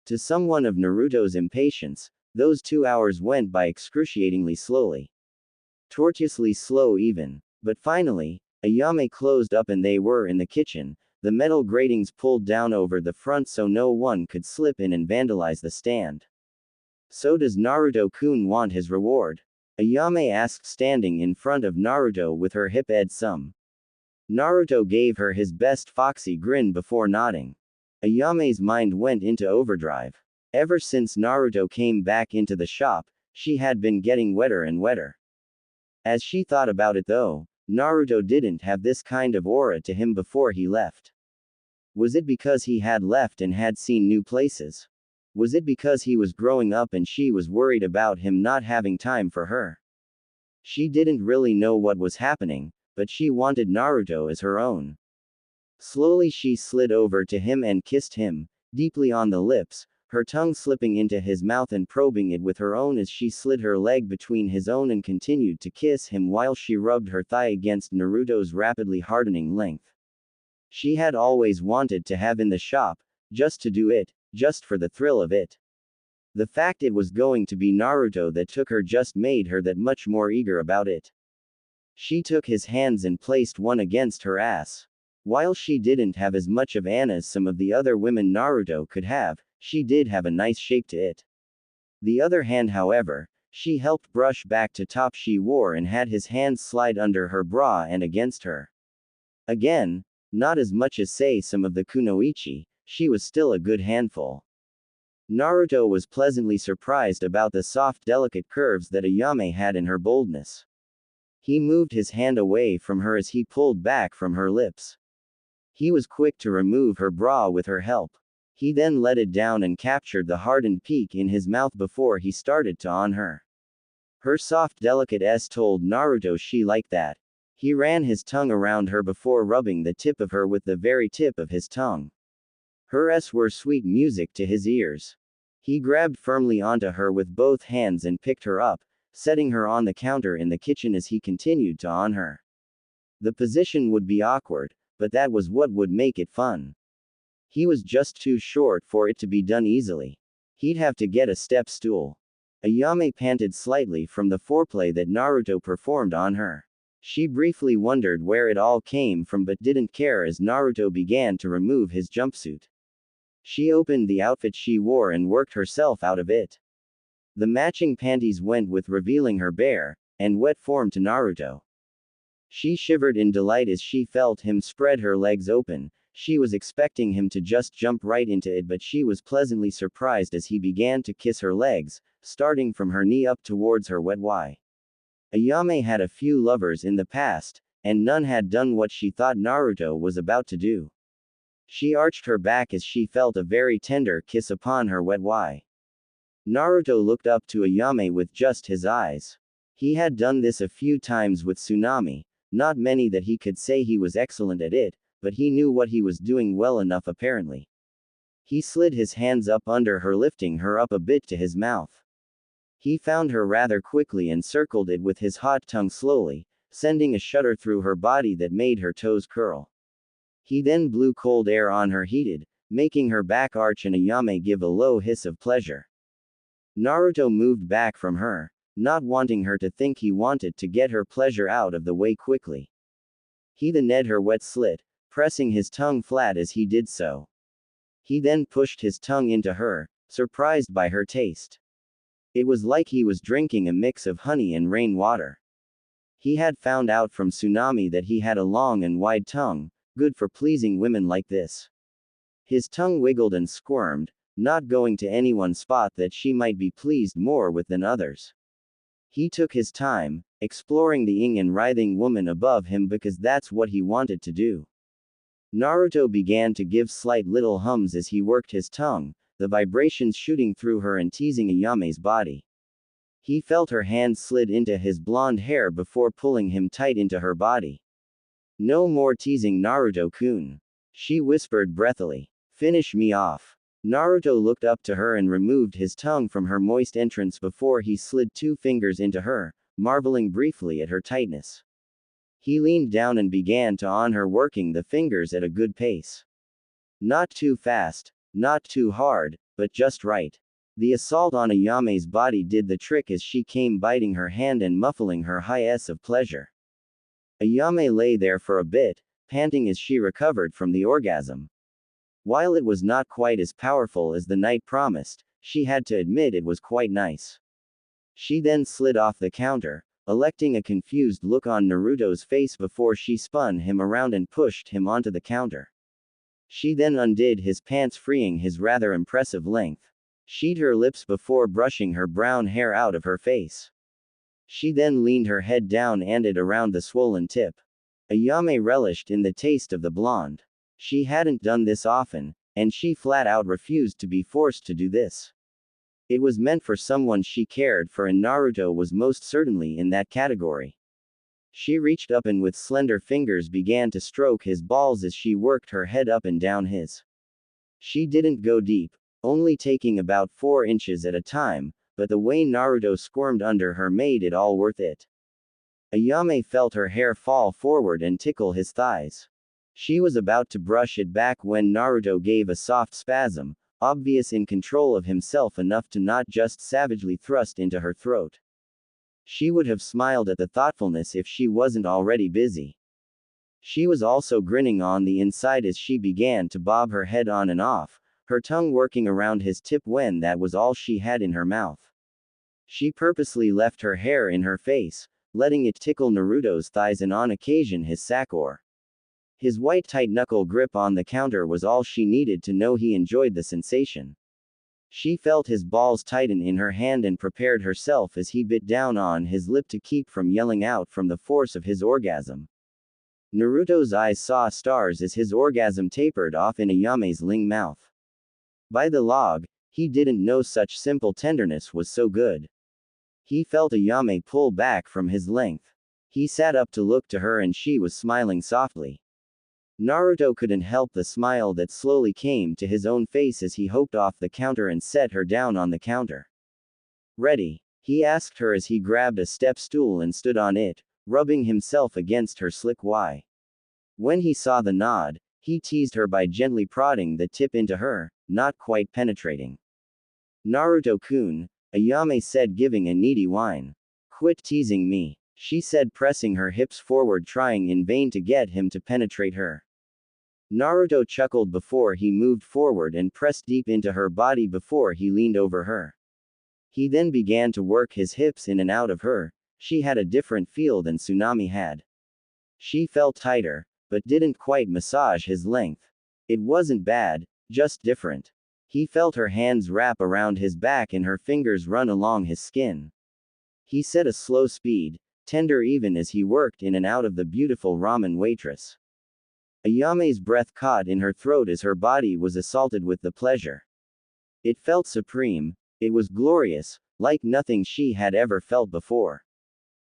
To someone of Naruto's impatience, those 2 hours went by excruciatingly slowly. Tortuously slow even. But finally, Ayame closed up and they were in the kitchen, the metal gratings pulled down over the front so no one could slip in and vandalize the stand. So does Naruto-kun want his reward? Ayame asked standing in front of Naruto with her hip-ed sum. Naruto gave her his best foxy grin before nodding. Ayame's mind went into overdrive. Ever since Naruto came back into the shop, she had been getting wetter and wetter. As she thought about it though, Naruto didn't have this kind of aura to him before he left. Was it because he had left and had seen new places? Was it because he was growing up and she was worried about him not having time for her? She didn't really know what was happening, but she wanted Naruto as her own. Slowly she slid over to him and kissed him, deeply on the lips, her tongue slipping into his mouth and probing it with her own as she slid her leg between his own and continued to kiss him while she rubbed her thigh against Naruto's rapidly hardening length. She had always wanted to have in the shop, just to do it, just for the thrill of it. The fact it was going to be Naruto that took her just made her that much more eager about it. She took his hands and placed one against her ass. While she didn't have as much of an as some of the other women Naruto could have, she did have a nice shape to it. The other hand however, she helped brush back to top she wore and had his hands slide under her bra and against her. Again, not as much as say some of the kunoichi, she was still a good handful. Naruto was pleasantly surprised about the soft delicate curves that Ayame had in her boldness. He moved his hand away from her as he pulled back from her lips. He was quick to remove her bra with her help. He then let it down and captured the hardened peak in his mouth before he started to on her. Her soft delicate S told Naruto she liked that. He ran his tongue around her before rubbing the tip of her with the very tip of his tongue. Her S were sweet music to his ears. He grabbed firmly onto her with both hands and picked her up, setting her on the counter in the kitchen as he continued to on her. The position would be awkward, but that was what would make it fun. He was just too short for it to be done easily. He'd have to get a step stool. Ayame panted slightly from the foreplay that Naruto performed on her. She briefly wondered where it all came from but didn't care as Naruto began to remove his jumpsuit. She opened the outfit she wore and worked herself out of it. The matching panties went with revealing her bare and wet form to Naruto. She shivered in delight as she felt him spread her legs open. She was expecting him to just jump right into it, but she was pleasantly surprised as he began to kiss her legs, starting from her knee up towards her wet Y. Ayame had a few lovers in the past, and none had done what she thought Naruto was about to do. She arched her back as she felt a very tender kiss upon her wet Y. Naruto looked up to Ayame with just his eyes. He had done this a few times with Tsunami, not many that he could say he was excellent at it, but he knew what he was doing well enough apparently. He slid his hands up under her, lifting her up a bit to his mouth. He found her rather quickly and circled it with his hot tongue slowly, sending a shudder through her body that made her toes curl. He then blew cold air on her, heated, making her back arch and Ayame give a low hiss of pleasure. Naruto moved back from her, not wanting her to think he wanted to get her pleasure out of the way quickly. He then ned her wet slit, pressing his tongue flat as he did so. He then pushed his tongue into her, surprised by her taste. It was like he was drinking a mix of honey and rainwater. He had found out from Tsunami that he had a long and wide tongue, good for pleasing women like this. His tongue wiggled and squirmed, not going to any one spot that she might be pleased more with than others. He took his time, exploring the ing and writhing woman above him because that's what he wanted to do. Naruto began to give slight little hums as he worked his tongue, the vibrations shooting through her and teasing Ayame's body. He felt her hand slid into his blonde hair before pulling him tight into her body. "No more teasing, Naruto-kun," she whispered breathily. "Finish me off." Naruto looked up to her and removed his tongue from her moist entrance before he slid 2 fingers into her, marveling briefly at her tightness. He leaned down and began to on her, working the fingers at a good pace. Not too fast, not too hard, but just right. The assault on Ayame's body did the trick as she came biting her hand and muffling her hiss of pleasure. Ayame lay there for a bit, panting as she recovered from the orgasm. While it was not quite as powerful as the night promised, she had to admit it was quite nice. She then slid off the counter, electing a confused look on Naruto's face before she spun him around and pushed him onto the counter. She then undid his pants, freeing his rather impressive length. She'd her lips before brushing her brown hair out of her face. She then leaned her head down and it around the swollen tip. Ayame relished in the taste of the blonde. She hadn't done this often, and she flat out refused to be forced to do this. It was meant for someone she cared for, and Naruto was most certainly in that category. She reached up and with slender fingers began to stroke his balls as she worked her head up and down his. She didn't go deep, only taking about 4 inches at a time, but the way Naruto squirmed under her made it all worth it. Ayame felt her hair fall forward and tickle his thighs. She was about to brush it back when Naruto gave a soft spasm, obvious in control of himself enough to not just savagely thrust into her throat. She would have smiled at the thoughtfulness if she wasn't already busy. She was also grinning on the inside as she began to bob her head on and off, her tongue working around his tip when that was all she had in her mouth. She purposely left her hair in her face, letting it tickle Naruto's thighs and on occasion his sacor. His white tight knuckle grip on the counter was all she needed to know he enjoyed the sensation. She felt his balls tighten in her hand and prepared herself as he bit down on his lip to keep from yelling out from the force of his orgasm. Naruto's eyes saw stars as his orgasm tapered off in Ayame's ling mouth. By the log, he didn't know such simple tenderness was so good. He felt Ayame pull back from his length. He sat up to look to her and she was smiling softly. Naruto couldn't help the smile that slowly came to his own face as he hopped off the counter and set her down on the counter. "Ready?" he asked her as he grabbed a step stool and stood on it, rubbing himself against her slick Y. When he saw the nod, he teased her by gently prodding the tip into her, not quite penetrating. "Naruto-kun," Ayame said, giving a needy whine. "Quit teasing me," she said, pressing her hips forward, trying in vain to get him to penetrate her. Naruto chuckled before he moved forward and pressed deep into her body before he leaned over her. He then began to work his hips in and out of her. She had a different feel than Tsunami had. She felt tighter, but didn't quite massage his length. It wasn't bad, just different. He felt her hands wrap around his back and her fingers run along his skin. He set a slow speed, tender even as he worked in and out of the beautiful ramen waitress. Ayame's breath caught in her throat as her body was assaulted with the pleasure. It felt supreme, it was glorious, like nothing she had ever felt before.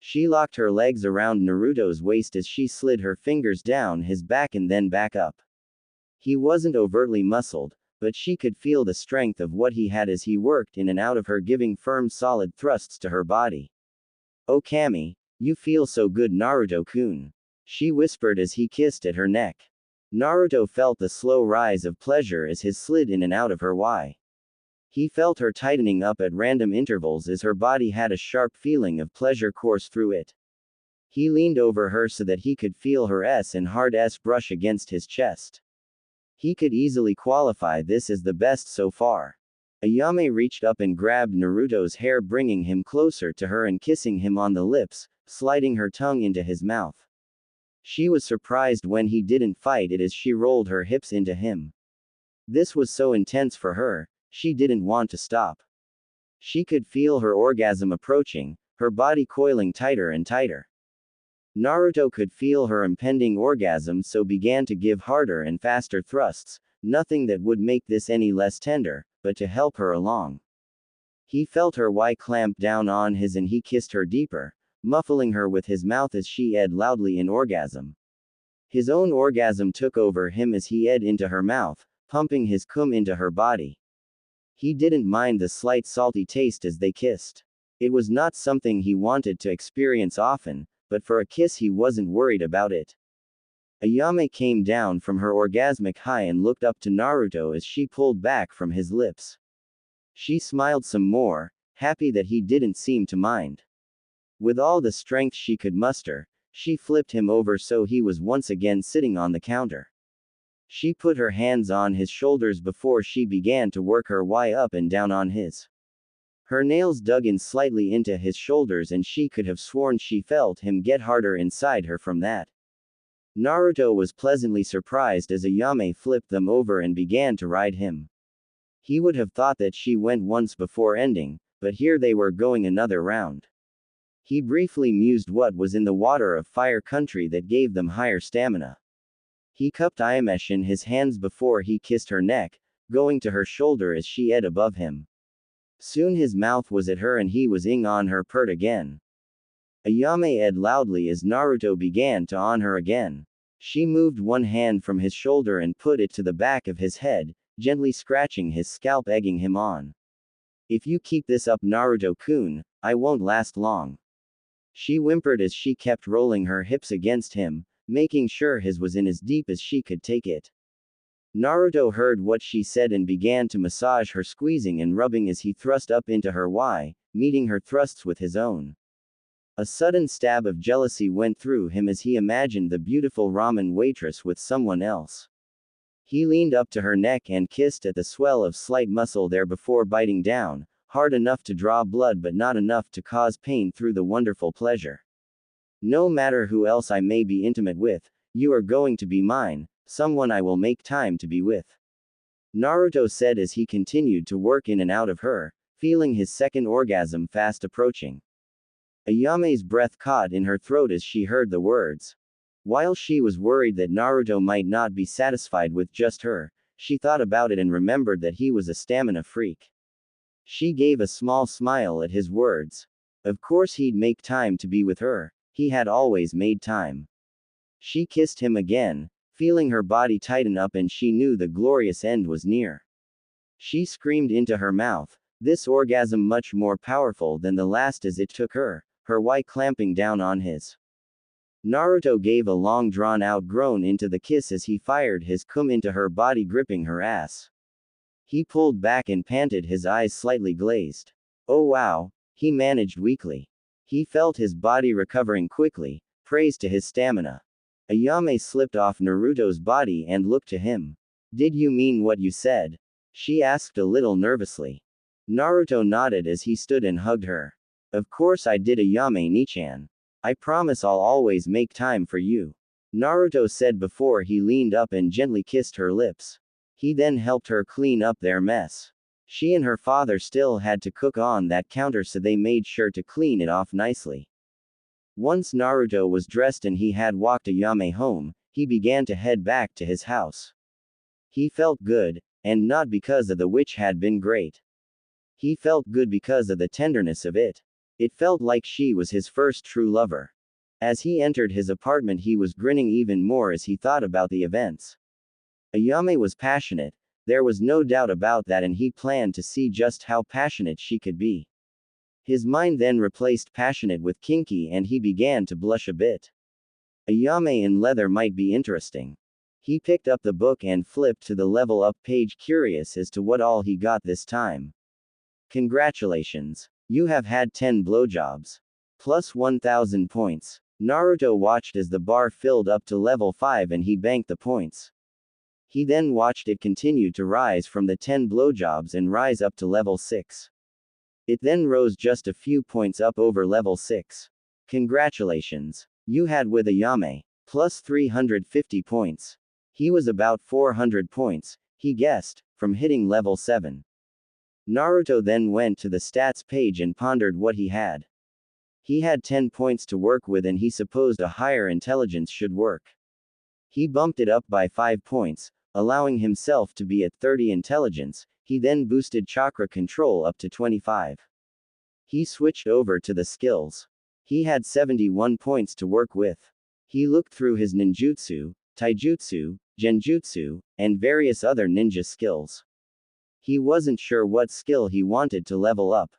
She locked her legs around Naruto's waist as she slid her fingers down his back and then back up. He wasn't overtly muscled, but she could feel the strength of what he had as he worked in and out of her, giving firm solid thrusts to her body. "Oh Kami, you feel so good Naruto-kun," she whispered as he kissed at her neck. Naruto felt the slow rise of pleasure as his slid in and out of her Y. He felt her tightening up at random intervals as her body had a sharp feeling of pleasure course through it. He leaned over her so that he could feel her S and hard S brush against his chest. He could easily qualify this as the best so far. Ayame reached up and grabbed Naruto's hair, bringing him closer to her and kissing him on the lips, sliding her tongue into his mouth. She was surprised when he didn't fight it as she rolled her hips into him. This was so intense for her, she didn't want to stop. She could feel her orgasm approaching, her body coiling tighter and tighter. Naruto could feel her impending orgasm, so began to give harder and faster thrusts, nothing that would make this any less tender, but to help her along. He felt her Y clamp down on his and he kissed her deeper, muffling her with his mouth as she ed loudly in orgasm. His own orgasm took over him as he ed into her mouth, pumping his cum into her body. He didn't mind the slight salty taste as they kissed. It was not something he wanted to experience often, but for a kiss he wasn't worried about it. Ayame came down from her orgasmic high and looked up to Naruto as she pulled back from his lips. She smiled some more, happy that he didn't seem to mind. With all the strength she could muster, she flipped him over so he was once again sitting on the counter. She put her hands on his shoulders before she began to work her Y up and down on his. Her nails dug in slightly into his shoulders and she could have sworn she felt him get harder inside her from that. Naruto was pleasantly surprised as Ayame flipped them over and began to ride him. He would have thought that she went once before ending, but here they were going another round. He briefly mused what was in the water of fire country that gave them higher stamina. He cupped Ayamesh in his hands before he kissed her neck, going to her shoulder as she ed above him. Soon his mouth was at her and he was ing on her pert again. Ayame ed loudly as Naruto began to on her again. She moved one hand from his shoulder and put it to the back of his head, gently scratching his scalp, egging him on. "If you keep this up Naruto-kun, I won't last long." She whimpered as she kept rolling her hips against him, making sure his was in as deep as she could take it. Naruto heard what she said and began to massage her, squeezing and rubbing as he thrust up into her Y, meeting her thrusts with his own. A sudden stab of jealousy went through him as he imagined the beautiful ramen waitress with someone else. He leaned up to her neck and kissed at the swell of slight muscle there before biting down, hard enough to draw blood but not enough to cause pain through the wonderful pleasure. "No matter who else I may be intimate with, you are going to be mine, someone I will make time to be with," Naruto said as he continued to work in and out of her, feeling his second orgasm fast approaching. Ayame's breath caught in her throat as she heard the words. While she was worried that Naruto might not be satisfied with just her, she thought about it and remembered that he was a stamina freak. She gave a small smile at his words. Of course he'd make time to be with her, he had always made time. She kissed him again, feeling her body tighten up, and she knew the glorious end was near. She screamed into her mouth, this orgasm much more powerful than the last as it took her Y clamping down on his. Naruto gave a long drawn-out groan into the kiss as he fired his cum into her body, gripping her ass. He pulled back and panted, his eyes slightly glazed. "Oh wow," he managed weakly. He felt his body recovering quickly, praise to his stamina. Ayame slipped off Naruto's body and looked to him. "Did you mean what you said?" she asked a little nervously. Naruto nodded as he stood and hugged her. "Of course I did, Ayame-ni-chan. I promise I'll always make time for you," Naruto said before he leaned up and gently kissed her lips. He then helped her clean up their mess. She and her father still had to cook on that counter, so they made sure to clean it off nicely. Once Naruto was dressed and he had walked Ayame home, he began to head back to his house. He felt good, and not because of the which had been great. He felt good because of the tenderness of it. It felt like she was his first true lover. As he entered his apartment, he was grinning even more as he thought about the events. Ayame was passionate, there was no doubt about that, and he planned to see just how passionate she could be. His mind then replaced passionate with kinky and he began to blush a bit. Ayame in leather might be interesting. He picked up the book and flipped to the level up page, curious as to what all he got this time. Congratulations. You have had 10 blowjobs. Plus 1000 points. Naruto watched as the bar filled up to level 5 and he banked the points. He then watched it continue to rise from the 10 blowjobs and rise up to level 6. It then rose just a few points up over level 6. Congratulations. You had with Ayame. Plus 350 points. He was about 400 points, he guessed, from hitting level 7. Naruto then went to the stats page and pondered what he had. He had 10 points to work with and he supposed a higher intelligence should work. He bumped it up by 5 points, allowing himself to be at 30 intelligence. He then boosted chakra control up to 25. He switched over to the skills. He had 71 points to work with. He looked through his ninjutsu, taijutsu, genjutsu, and various other ninja skills. He wasn't sure what skill he wanted to level up.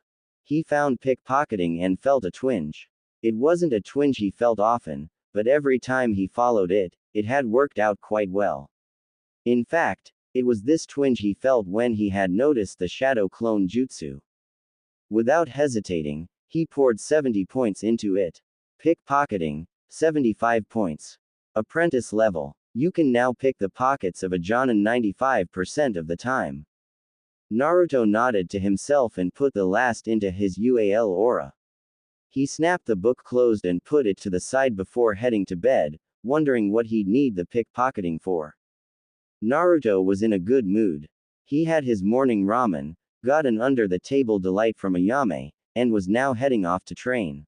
He found pickpocketing and felt a twinge. It wasn't a twinge he felt often, but every time he followed it, it had worked out quite well. In fact, it was this twinge he felt when he had noticed the shadow clone jutsu. Without hesitating, he poured 70 points into it. Pickpocketing, 75 points. Apprentice level. You can now pick the pockets of a Jonin 95% of the time. Naruto nodded to himself and put the last into his UAL aura. He snapped the book closed and put it to the side before heading to bed, wondering what he'd need the pickpocketing for. Naruto was in a good mood. He had his morning ramen, got an under-the-table delight from Ayame, and was now heading off to train.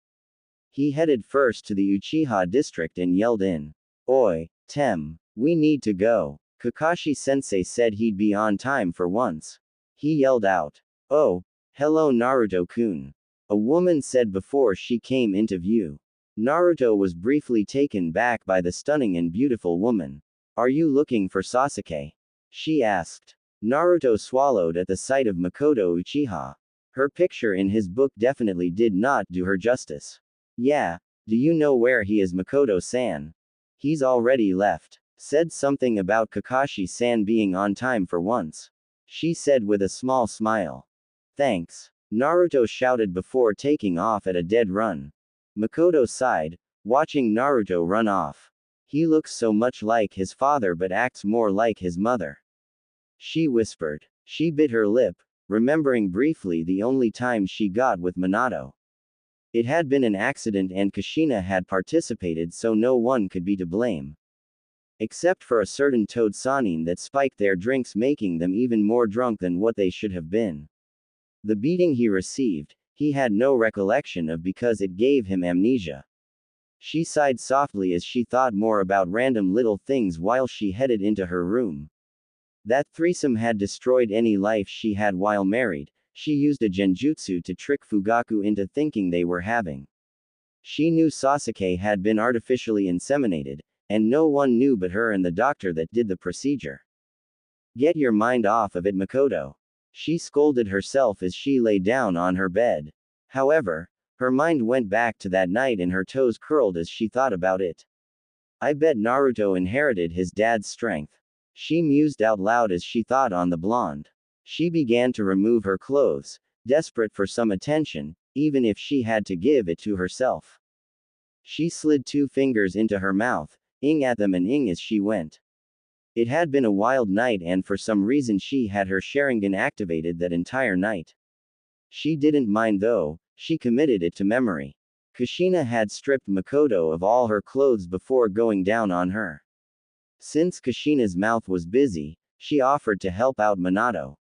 He headed first to the Uchiha district and yelled in. "Oi, Tem, we need to go." Kakashi-sensei said he'd be on time for once. He yelled out. "Oh, hello Naruto-kun," a woman said before she came into view. Naruto was briefly taken back by the stunning and beautiful woman. "Are you looking for Sasuke?" she asked. Naruto swallowed at the sight of Mikoto Uchiha. Her picture in his book definitely did not do her justice. "Yeah, do you know where he is, Mikoto-san?" "He's already left." Said something about Kakashi-san being on time for once. She said with a small smile. "Thanks." Naruto shouted before taking off at a dead run. Mikoto sighed, watching Naruto run off. "He looks so much like his father but acts more like his mother," she whispered. She bit her lip, remembering briefly the only time she got with Minato. It had been an accident and Kushina had participated, so no one could be to blame. Except for a certain Toad Sanin that spiked their drinks, making them even more drunk than what they should have been. The beating he received, he had no recollection of because it gave him amnesia. She sighed softly as she thought more about random little things while she headed into her room. That threesome had destroyed any life she had while married. She used a genjutsu to trick Fugaku into thinking they were having. She knew Sasuke had been artificially inseminated, and no one knew but her and the doctor that did the procedure. "Get your mind off of it, Mikoto," she scolded herself as she lay down on her bed. However, her mind went back to that night and her toes curled as she thought about it. "I bet Naruto inherited his dad's strength," she mused out loud as she thought on the blonde. She began to remove her clothes, desperate for some attention, even if she had to give it to herself. She slid 2 fingers into her mouth, ing at them and ing as she went. It had been a wild night and for some reason she had her Sharingan activated that entire night. She didn't mind though, she committed it to memory. Kushina had stripped Mikoto of all her clothes before going down on her. Since Kushina's mouth was busy, she offered to help out Minato.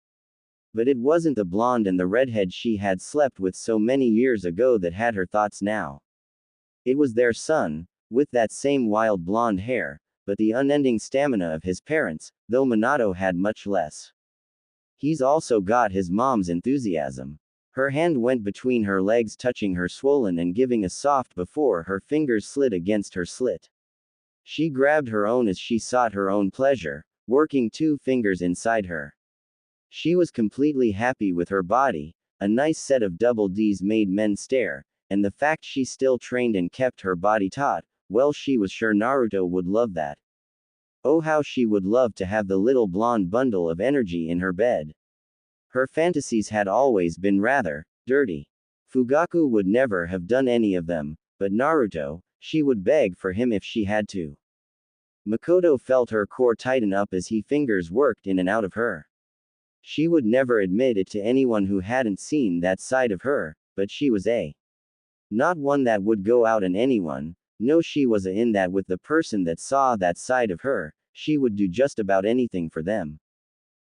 But it wasn't the blonde and the redhead she had slept with so many years ago that had her thoughts now. It was their son, with that same wild blonde hair, but the unending stamina of his parents, though Minato had much less. He's also got his mom's enthusiasm. Her hand went between her legs, touching her swollen and giving a soft before her fingers slid against her slit. She grabbed her own as she sought her own pleasure, working 2 fingers inside her. She was completely happy with her body. A nice set of double Ds made men stare, and the fact she still trained and kept her body taut, well, she was sure Naruto would love that. Oh, how she would love to have the little blonde bundle of energy in her bed. Her fantasies had always been rather dirty. Fugaku would never have done any of them, but Naruto, she would beg for him if she had to. Mikoto felt her core tighten up as he fingers worked in and out of her. She would never admit it to anyone who hadn't seen that side of her, but she was not one that would go out on anyone. No, she was in that with the person that saw that side of her, she would do just about anything for them.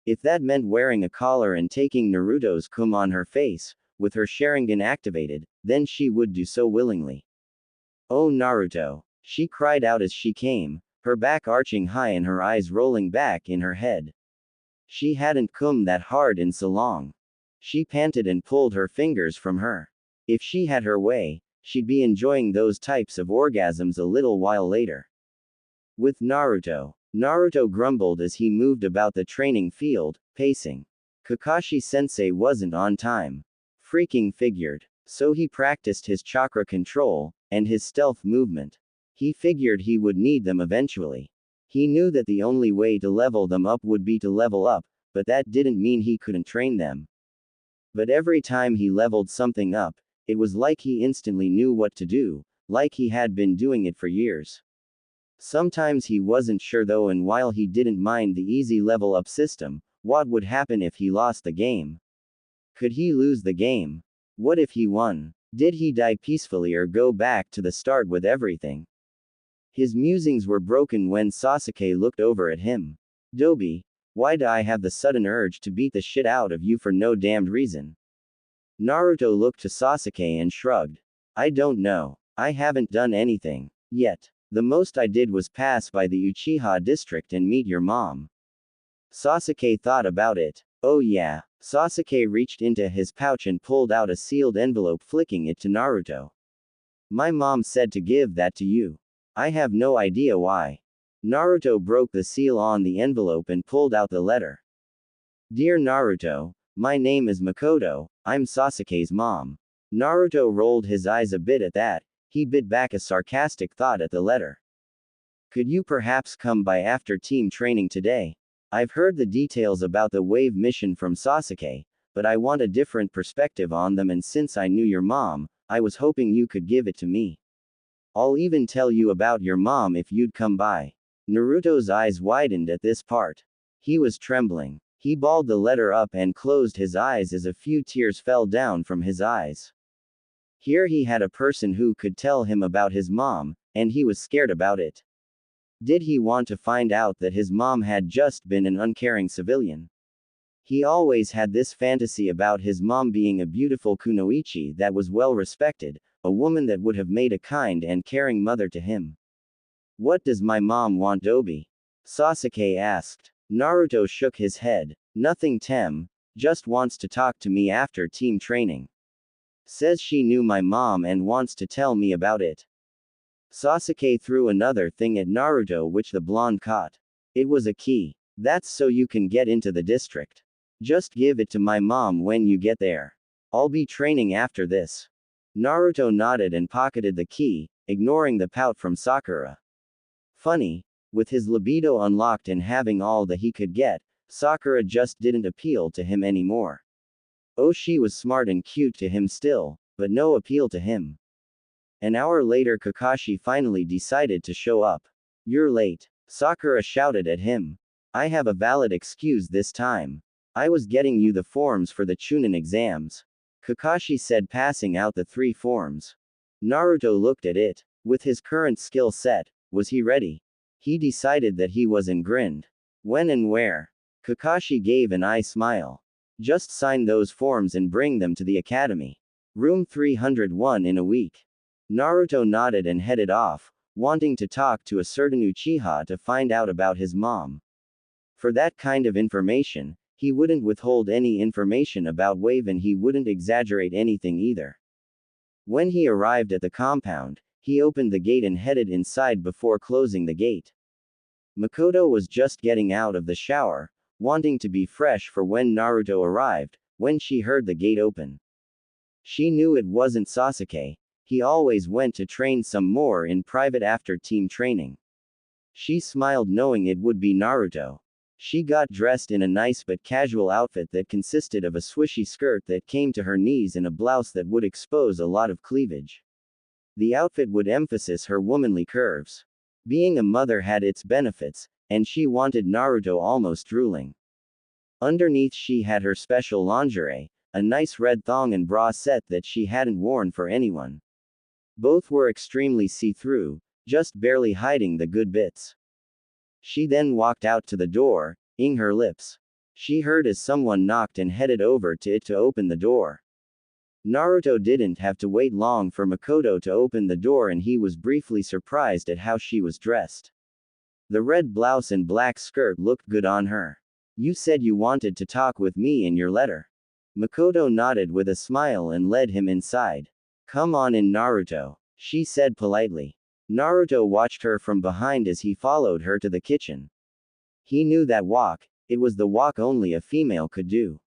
If that meant wearing a collar and taking Naruto's cum on her face, with her Sharingan activated, then she would do so willingly. Oh Naruto! She cried out as she came, her back arching high and her eyes rolling back in her head. She hadn't cum that hard in so long. She panted and pulled her fingers from her. If she had her way, she'd be enjoying those types of orgasms a little while later. With Naruto. Naruto grumbled as he moved about the training field, pacing. Kakashi-sensei wasn't on time. Freaking figured. So he practiced his chakra control, and his stealth movement. He figured he would need them eventually. He knew that the only way to level them up would be to level up, but that didn't mean he couldn't train them. But every time he leveled something up, it was like he instantly knew what to do, like he had been doing it for years. Sometimes he wasn't sure though, and while he didn't mind the easy level up system, what would happen if he lost the game? Could he lose the game? What if he won? Did he die peacefully or go back to the start with everything? His musings were broken when Sasuke looked over at him. Dobi, why do I have the sudden urge to beat the shit out of you for no damned reason? Naruto looked to Sasuke and shrugged. I don't know. I haven't done anything yet. The most I did was pass by the Uchiha district and meet your mom. Sasuke thought about it. Oh yeah. Sasuke reached into his pouch and pulled out a sealed envelope, flicking it to Naruto. My mom said to give that to you. I have no idea why. Naruto broke the seal on the envelope and pulled out the letter. Dear Naruto, my name is Mikoto, I'm Sasuke's mom. Naruto rolled his eyes a bit at that. He bit back a sarcastic thought at the letter. Could you perhaps come by after team training today? I've heard the details about the wave mission from Sasuke, but I want a different perspective on them, and since I knew your mom, I was hoping you could give it to me. I'll even tell you about your mom if you'd come by. Naruto's eyes widened at this part. He was trembling. He balled the letter up and closed his eyes as a few tears fell down from his eyes. Here he had a person who could tell him about his mom, and he was scared about it. Did he want to find out that his mom had just been an uncaring civilian? He always had this fantasy about his mom being a beautiful kunoichi that was well respected, a woman that would have made a kind and caring mother to him. What does my mom want, Dobi? Sasuke asked. Naruto shook his head. Nothing, Tem, just wants to talk to me after team training. Says she knew my mom and wants to tell me about it. Sasuke threw another thing at Naruto, which the blonde caught. It was a key. That's so you can get into the district. Just give it to my mom when you get there. I'll be training after this. Naruto nodded and pocketed the key, ignoring the pout from Sakura. Funny, with his libido unlocked and having all that he could get, Sakura just didn't appeal to him anymore. Oh, she was smart and cute to him still, but no appeal to him. An hour later, Kakashi finally decided to show up. You're late. Sakura shouted at him. I have a valid excuse this time. I was getting you the forms for the Chunin exams. Kakashi said, passing out the 3 forms. Naruto looked at it. With his current skill set, was he ready? He decided that he was and grinned. When and where? Kakashi gave an eye smile. Just sign those forms and bring them to the academy. Room 301 in a week. Naruto nodded and headed off, wanting to talk to a certain Uchiha to find out about his mom. For that kind of information, He wouldn't withhold any information about Wave and he wouldn't exaggerate anything either. When he arrived at the compound, he opened the gate and headed inside before closing the gate. Mikoto was just getting out of the shower, wanting to be fresh for when Naruto arrived, when she heard the gate open. She knew it wasn't Sasuke. He always went to train some more in private after team training. She smiled knowing it would be Naruto. She got dressed in a nice but casual outfit that consisted of a swishy skirt that came to her knees and a blouse that would expose a lot of cleavage. The outfit would emphasize her womanly curves. Being a mother had its benefits, and she wanted Naruto almost drooling. Underneath she had her special lingerie, a nice red thong and bra set that she hadn't worn for anyone. Both were extremely see-through, just barely hiding the good bits. She then walked out to the door, ing her lips. She heard as someone knocked and headed over to it to open the door. Naruto didn't have to wait long for Mikoto to open the door and he was briefly surprised at how she was dressed. The red blouse and black skirt looked good on her. You said you wanted to talk with me in your letter. Mikoto nodded with a smile and led him inside. Come on in, Naruto, she said politely. Naruto watched her from behind as he followed her to the kitchen. He knew that walk, it was the walk only a female could do.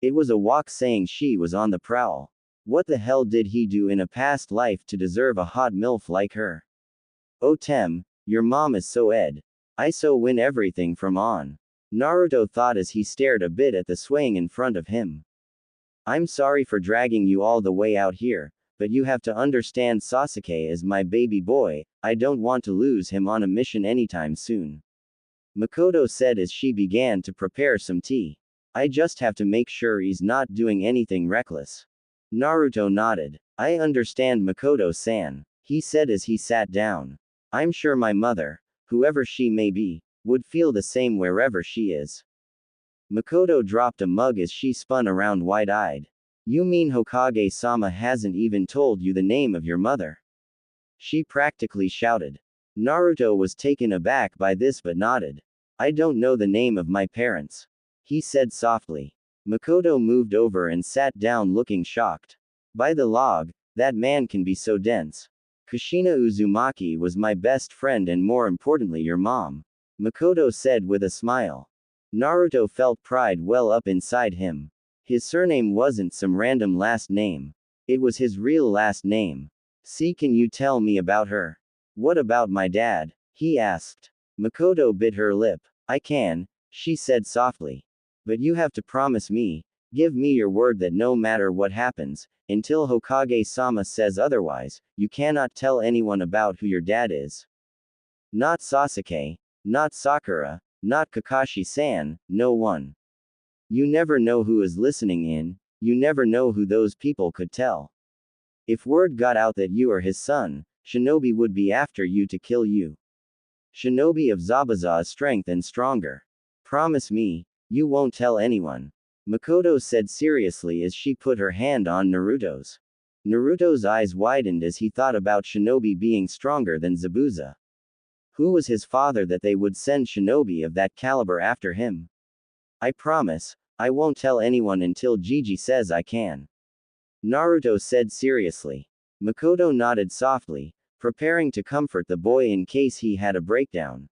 It was a walk saying she was on the prowl. What the hell did he do in a past life to deserve a hot MILF like her? Oh Tem, your mom is so ed. I so win everything from on. Naruto thought as he stared a bit at the swaying in front of him. I'm sorry for dragging you all the way out here, but you have to understand Sasuke is my baby boy, I don't want to lose him on a mission anytime soon. Mikoto said as she began to prepare some tea. I just have to make sure he's not doing anything reckless. Naruto nodded. I understand Mikoto-san, he said as he sat down. I'm sure my mother, whoever she may be, would feel the same wherever she is. Mikoto dropped a mug as she spun around wide-eyed. You mean Hokage-sama hasn't even told you the name of your mother? She practically shouted. Naruto was taken aback by this but nodded. I don't know the name of my parents, he said softly. Mikoto moved over and sat down looking shocked. By the log, that man can be so dense. Kushina Uzumaki was my best friend and more importantly your mom, Mikoto said with a smile. Naruto felt pride well up inside him. His surname wasn't some random last name. It was his real last name. See, can you tell me about her? What about my dad? He asked. Mikoto bit her lip. I can, she said softly. But you have to promise me, give me your word that no matter what happens, until Hokage-sama says otherwise, you cannot tell anyone about who your dad is. Not Sasuke, not Sakura, not Kakashi-san, no one. You never know who is listening in, you never know who those people could tell. If word got out that you are his son, Shinobi would be after you to kill you. Shinobi of Zabuza is strength and stronger. Promise me, you won't tell anyone. Mikoto said seriously as she put her hand on Naruto's. Naruto's eyes widened as he thought about Shinobi being stronger than Zabuza. Who was his father that they would send Shinobi of that caliber after him? I promise, I won't tell anyone until Gigi says I can. Naruto said seriously. Mikoto nodded softly, preparing to comfort the boy in case he had a breakdown.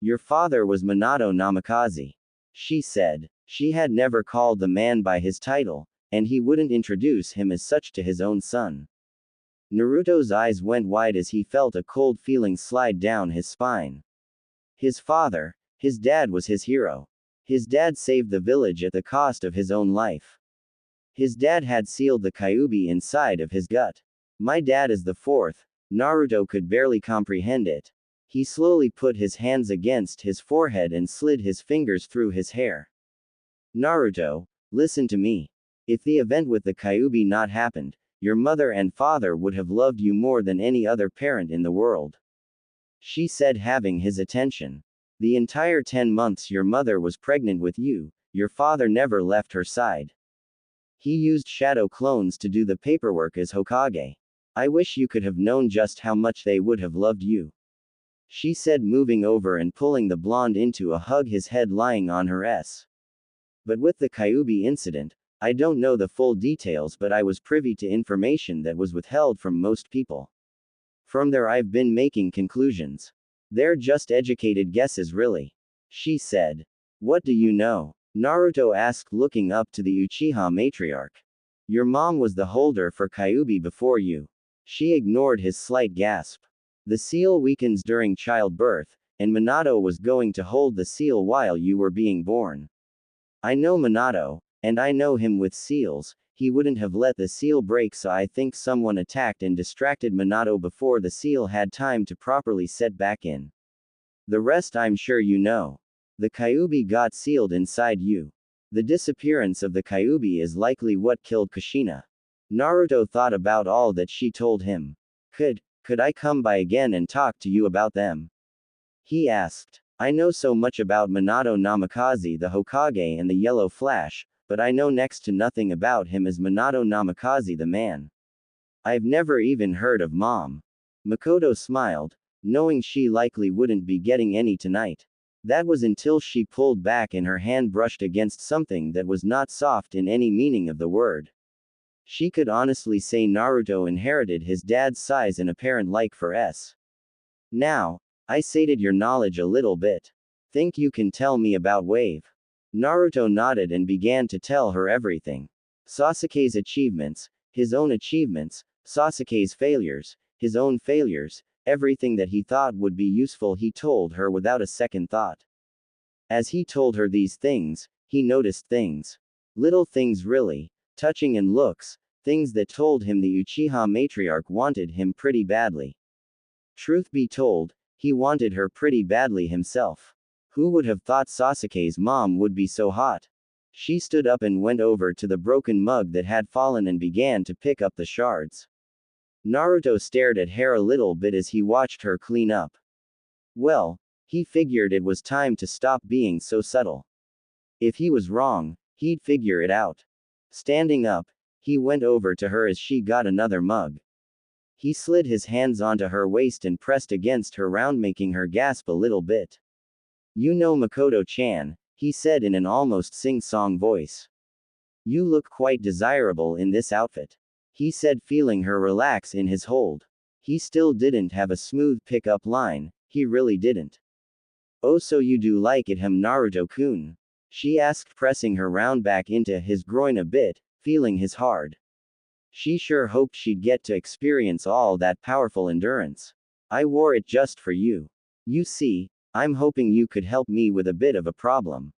Your father was Minato Namikaze, she said. She had never called the man by his title, and he wouldn't introduce him as such to his own son. Naruto's eyes went wide as he felt a cold feeling slide down his spine. His father, his dad was his hero. His dad saved the village at the cost of his own life. His dad had sealed the Kyuubi inside of his gut. My dad is the fourth. Naruto could barely comprehend it. He slowly put his hands against his forehead and slid his fingers through his hair. Naruto, listen to me. If the event with the Kyuubi not happened, your mother and father would have loved you more than any other parent in the world. She said, having his attention. The entire 10 months your mother was pregnant with you, your father never left her side. He used shadow clones to do the paperwork as Hokage. I wish you could have known just how much they would have loved you. She said, moving over and pulling the blonde into a hug, his head lying on her But with the Kyuubi incident, I don't know the full details, but I was privy to information that was withheld from most people. From there I've been making conclusions. They're just educated guesses really. She said. What do you know? Naruto asked, looking up to the Uchiha matriarch. Your mom was the holder for Kyuubi before you. She ignored his slight gasp. The seal weakens during childbirth, and Minato was going to hold the seal while you were being born. I know Minato, and I know him with seals. He wouldn't have let the seal break, so I think someone attacked and distracted Minato before the seal had time to properly set back in. The rest I'm sure you know. The Kyuubi got sealed inside you. The disappearance of the Kyuubi is likely what killed Kushina. Naruto thought about all that she told him. Could I come by again and talk to you about them? He asked. I know so much about Minato Namikaze the Hokage and the Yellow Flash, but I know next to nothing about him as Minato Namikaze the man. I've never even heard of Mom. Mikoto smiled, knowing she likely wouldn't be getting any tonight. That was until she pulled back and her hand brushed against something that was not soft in any meaning of the word. She could honestly say Naruto inherited his dad's size and apparent like for S. Now, I sated your knowledge a little bit. Think you can tell me about Wave? Naruto nodded and began to tell her everything. Sasuke's achievements, his own achievements, Sasuke's failures, his own failures, everything that he thought would be useful he told her without a second thought. As he told her these things, he noticed things. Little things really, touching and looks, things that told him the Uchiha matriarch wanted him pretty badly. Truth be told, he wanted her pretty badly himself. Who would have thought Sasuke's mom would be so hot? She stood up and went over to the broken mug that had fallen and began to pick up the shards. Naruto stared at her a little bit as he watched her clean up. Well, he figured it was time to stop being so subtle. If he was wrong, he'd figure it out. Standing up, he went over to her as she got another mug. He slid his hands onto her waist and pressed against her round, making her gasp a little bit. You know Mikoto-chan, he said in an almost sing-song voice. You look quite desirable in this outfit. He said, feeling her relax in his hold. He still didn't have a smooth pick-up line, he really didn't. Oh, so you do like it, Naruto-kun? She asked, pressing her round back into his groin a bit, feeling his hard. She sure hoped she'd get to experience all that powerful endurance. I wore it just for you. You see, I'm hoping you could help me with a bit of a problem.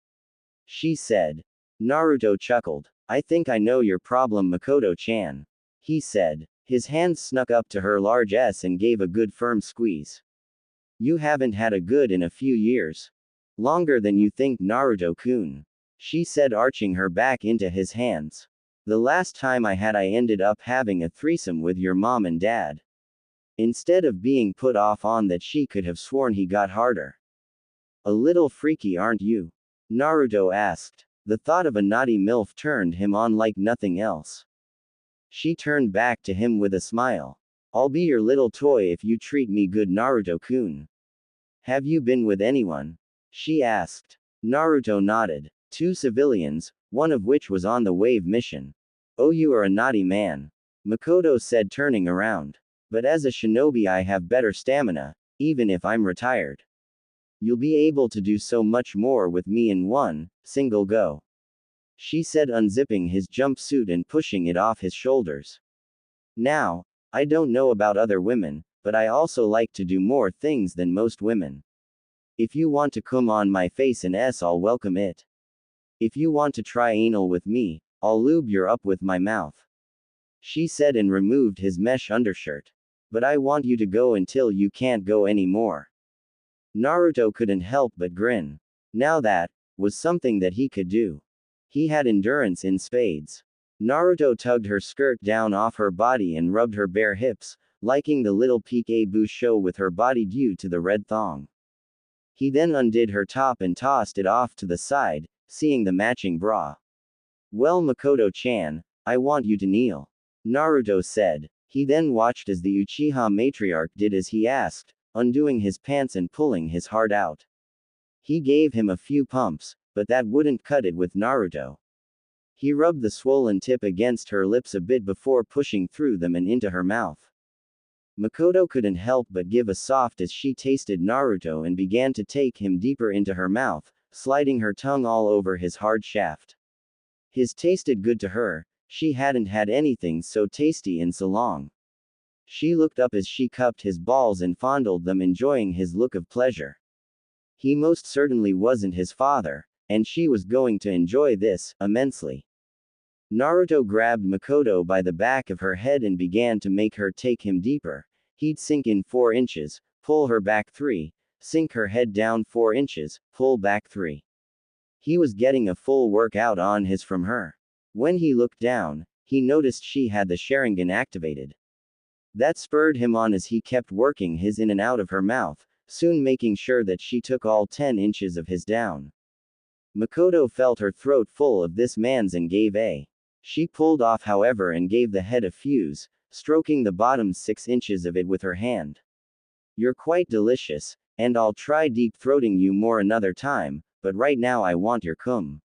She said. Naruto chuckled. I think I know your problem, Mikoto-chan. He said. His hand snuck up to her large S and gave a good firm squeeze. You haven't had a good in a few years. Longer than you think, Naruto-kun. She said, arching her back into his hands. The last time I ended up having a threesome with your mom and dad. Instead of being put off on that, she could have sworn he got harder. A little freaky, aren't you? Naruto asked. The thought of a naughty MILF turned him on like nothing else. She turned back to him with a smile. I'll be your little toy if you treat me good, Naruto-kun. Have you been with anyone? She asked. Naruto nodded. 2 civilians, one of which was on the Wave mission. Oh, you are a naughty man. Mikoto said, turning around. But as a shinobi I have better stamina, even if I'm retired. You'll be able to do so much more with me in one single go. She said, unzipping his jumpsuit and pushing it off his shoulders. Now, I don't know about other women, but I also like to do more things than most women. If you want to come on my face and I'll welcome it. If you want to try anal with me, I'll lube your up with my mouth. She said and removed his mesh undershirt. But I want you to go until you can't go anymore. Naruto couldn't help but grin. Now that was something that he could do. He had endurance in spades. Naruto tugged her skirt down off her body and rubbed her bare hips, liking the little peek-a-boo show with her body due to the red thong. He then undid her top and tossed it off to the side, seeing the matching bra. Well, Mikoto-chan, I want you to kneel. Naruto said. He then watched as the Uchiha matriarch did as he asked, undoing his pants and pulling his heart out. He gave him a few pumps, but that wouldn't cut it with Naruto. He rubbed the swollen tip against her lips a bit before pushing through them and into her mouth. Mikoto couldn't help but give a soft as she tasted Naruto and began to take him deeper into her mouth, sliding her tongue all over his hard shaft. His tasted good to her. She hadn't had anything so tasty in so long. She looked up as she cupped his balls and fondled them, enjoying his look of pleasure. He most certainly wasn't his father, and she was going to enjoy this immensely. Naruto grabbed Mikoto by the back of her head and began to make her take him deeper. He'd sink in 4 inches, pull her back 3, sink her head down 4 inches, pull back 3. He was getting a full workout on his from her. When he looked down, he noticed she had the Sharingan activated. That spurred him on as he kept working his in and out of her mouth, soon making sure that she took all 10 inches of his down. Mikoto felt her throat full of this man's and gave a. She pulled off however and gave the head a fuse, stroking the bottom 6 inches of it with her hand. You're quite delicious, and I'll try deep-throating you more another time, but right now I want your cum.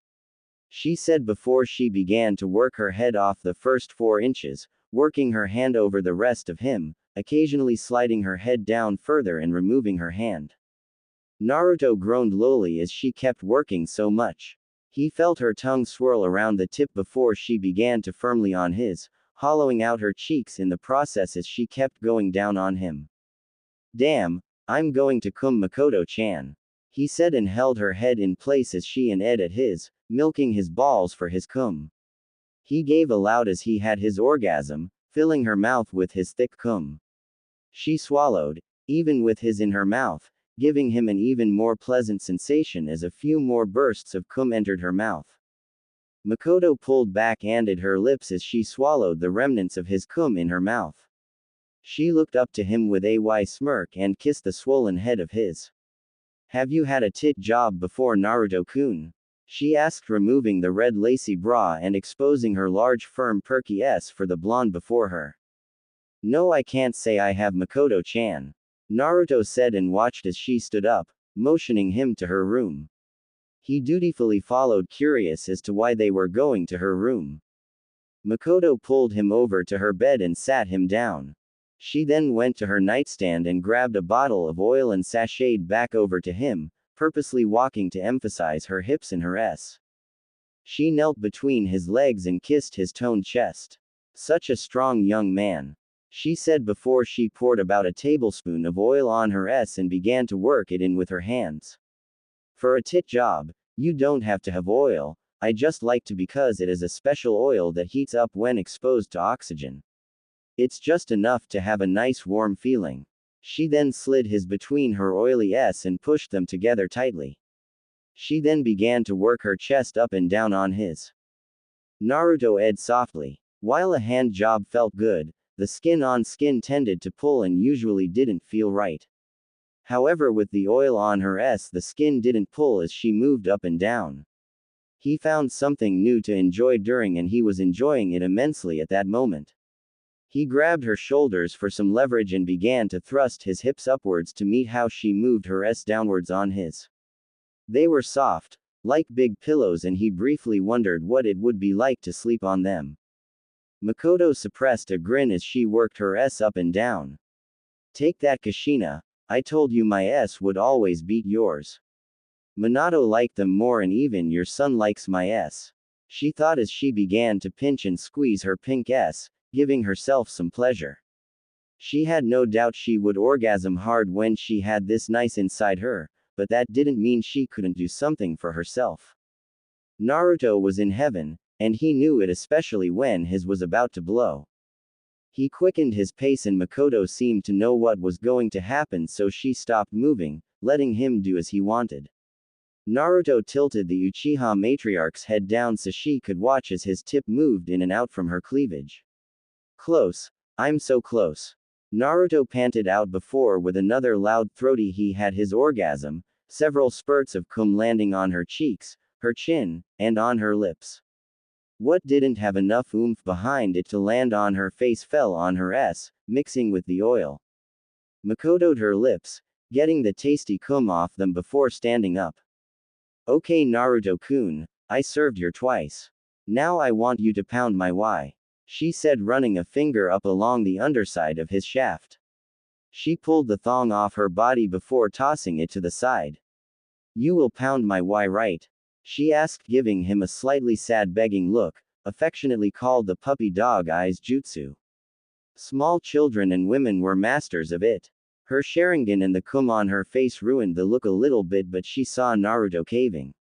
She said before she began to work her head off the first 4 inches, working her hand over the rest of him, occasionally sliding her head down further and removing her hand. Naruto groaned lowly as she kept working so much. He felt her tongue swirl around the tip before she began to firmly on his, hollowing out her cheeks in the process as she kept going down on him. Damn, I'm going to cum Mikoto-chan. He said and held her head in place as she and Ed at his, milking his balls for his cum. He gave aloud as he had his orgasm, filling her mouth with his thick cum. She swallowed, even with his in her mouth, giving him an even more pleasant sensation as a few more bursts of cum entered her mouth. Mikoto pulled back and at her lips as she swallowed the remnants of his cum in her mouth. She looked up to him with a wry smirk and kissed the swollen head of his. Have you had a tit job before, Naruto-kun? She asked, removing the red lacy bra and exposing her large firm perky S for the blonde before her. No, I can't say I have, Mikoto-chan. Naruto said and watched as she stood up, motioning him to her room. He dutifully followed, curious as to why they were going to her room. Mikoto pulled him over to her bed and sat him down. She then went to her nightstand and grabbed a bottle of oil and sashayed back over to him, purposely walking to emphasize her hips and her S. She knelt between his legs and kissed his toned chest. Such a strong young man, she said before she poured about a tablespoon of oil on her S and began to work it in with her hands. For a tit job, you don't have to have oil, I just like to because it is a special oil that heats up when exposed to oxygen. It's just enough to have a nice warm feeling. She then slid his between her oily S and pushed them together tightly. She then began to work her chest up and down on his. Naruto edged softly. While a hand job felt good, the skin on skin tended to pull and usually didn't feel right. However, with the oil on her S, the skin didn't pull as she moved up and down. He found something new to enjoy during, and he was enjoying it immensely at that moment. He grabbed her shoulders for some leverage and began to thrust his hips upwards to meet how she moved her S downwards on his. They were soft, like big pillows, and he briefly wondered what it would be like to sleep on them. Mikoto suppressed a grin as she worked her S up and down. Take that, Kushina. I told you my S would always beat yours. Minato liked them more, and even your son likes my S. She thought as she began to pinch and squeeze her pink S, giving herself some pleasure. She had no doubt she would orgasm hard when she had this nice inside her, but that didn't mean she couldn't do something for herself. Naruto was in heaven, and he knew it, especially when his was about to blow. He quickened his pace and Mikoto seemed to know what was going to happen, so she stopped moving, letting him do as he wanted. Naruto tilted the Uchiha matriarch's head down so she could watch as his tip moved in and out from her cleavage. Close. I'm so close. Naruto panted out before with another loud throaty he had his orgasm, several spurts of cum landing on her cheeks, her chin, and on her lips. What didn't have enough oomph behind it to land on her face fell on her S, mixing with the oil. Mikotoed her lips, getting the tasty cum off them before standing up. Okay Naruto-kun, I served your twice. Now I want you to pound my Y. She said, running a finger up along the underside of his shaft. She pulled the thong off her body before tossing it to the side. You will pound my Y, right? She asked, giving him a slightly sad begging look, affectionately called the puppy dog eyes jutsu. Small children and women were masters of it. Her Sharingan and the kum on her face ruined the look a little bit, but she saw Naruto caving.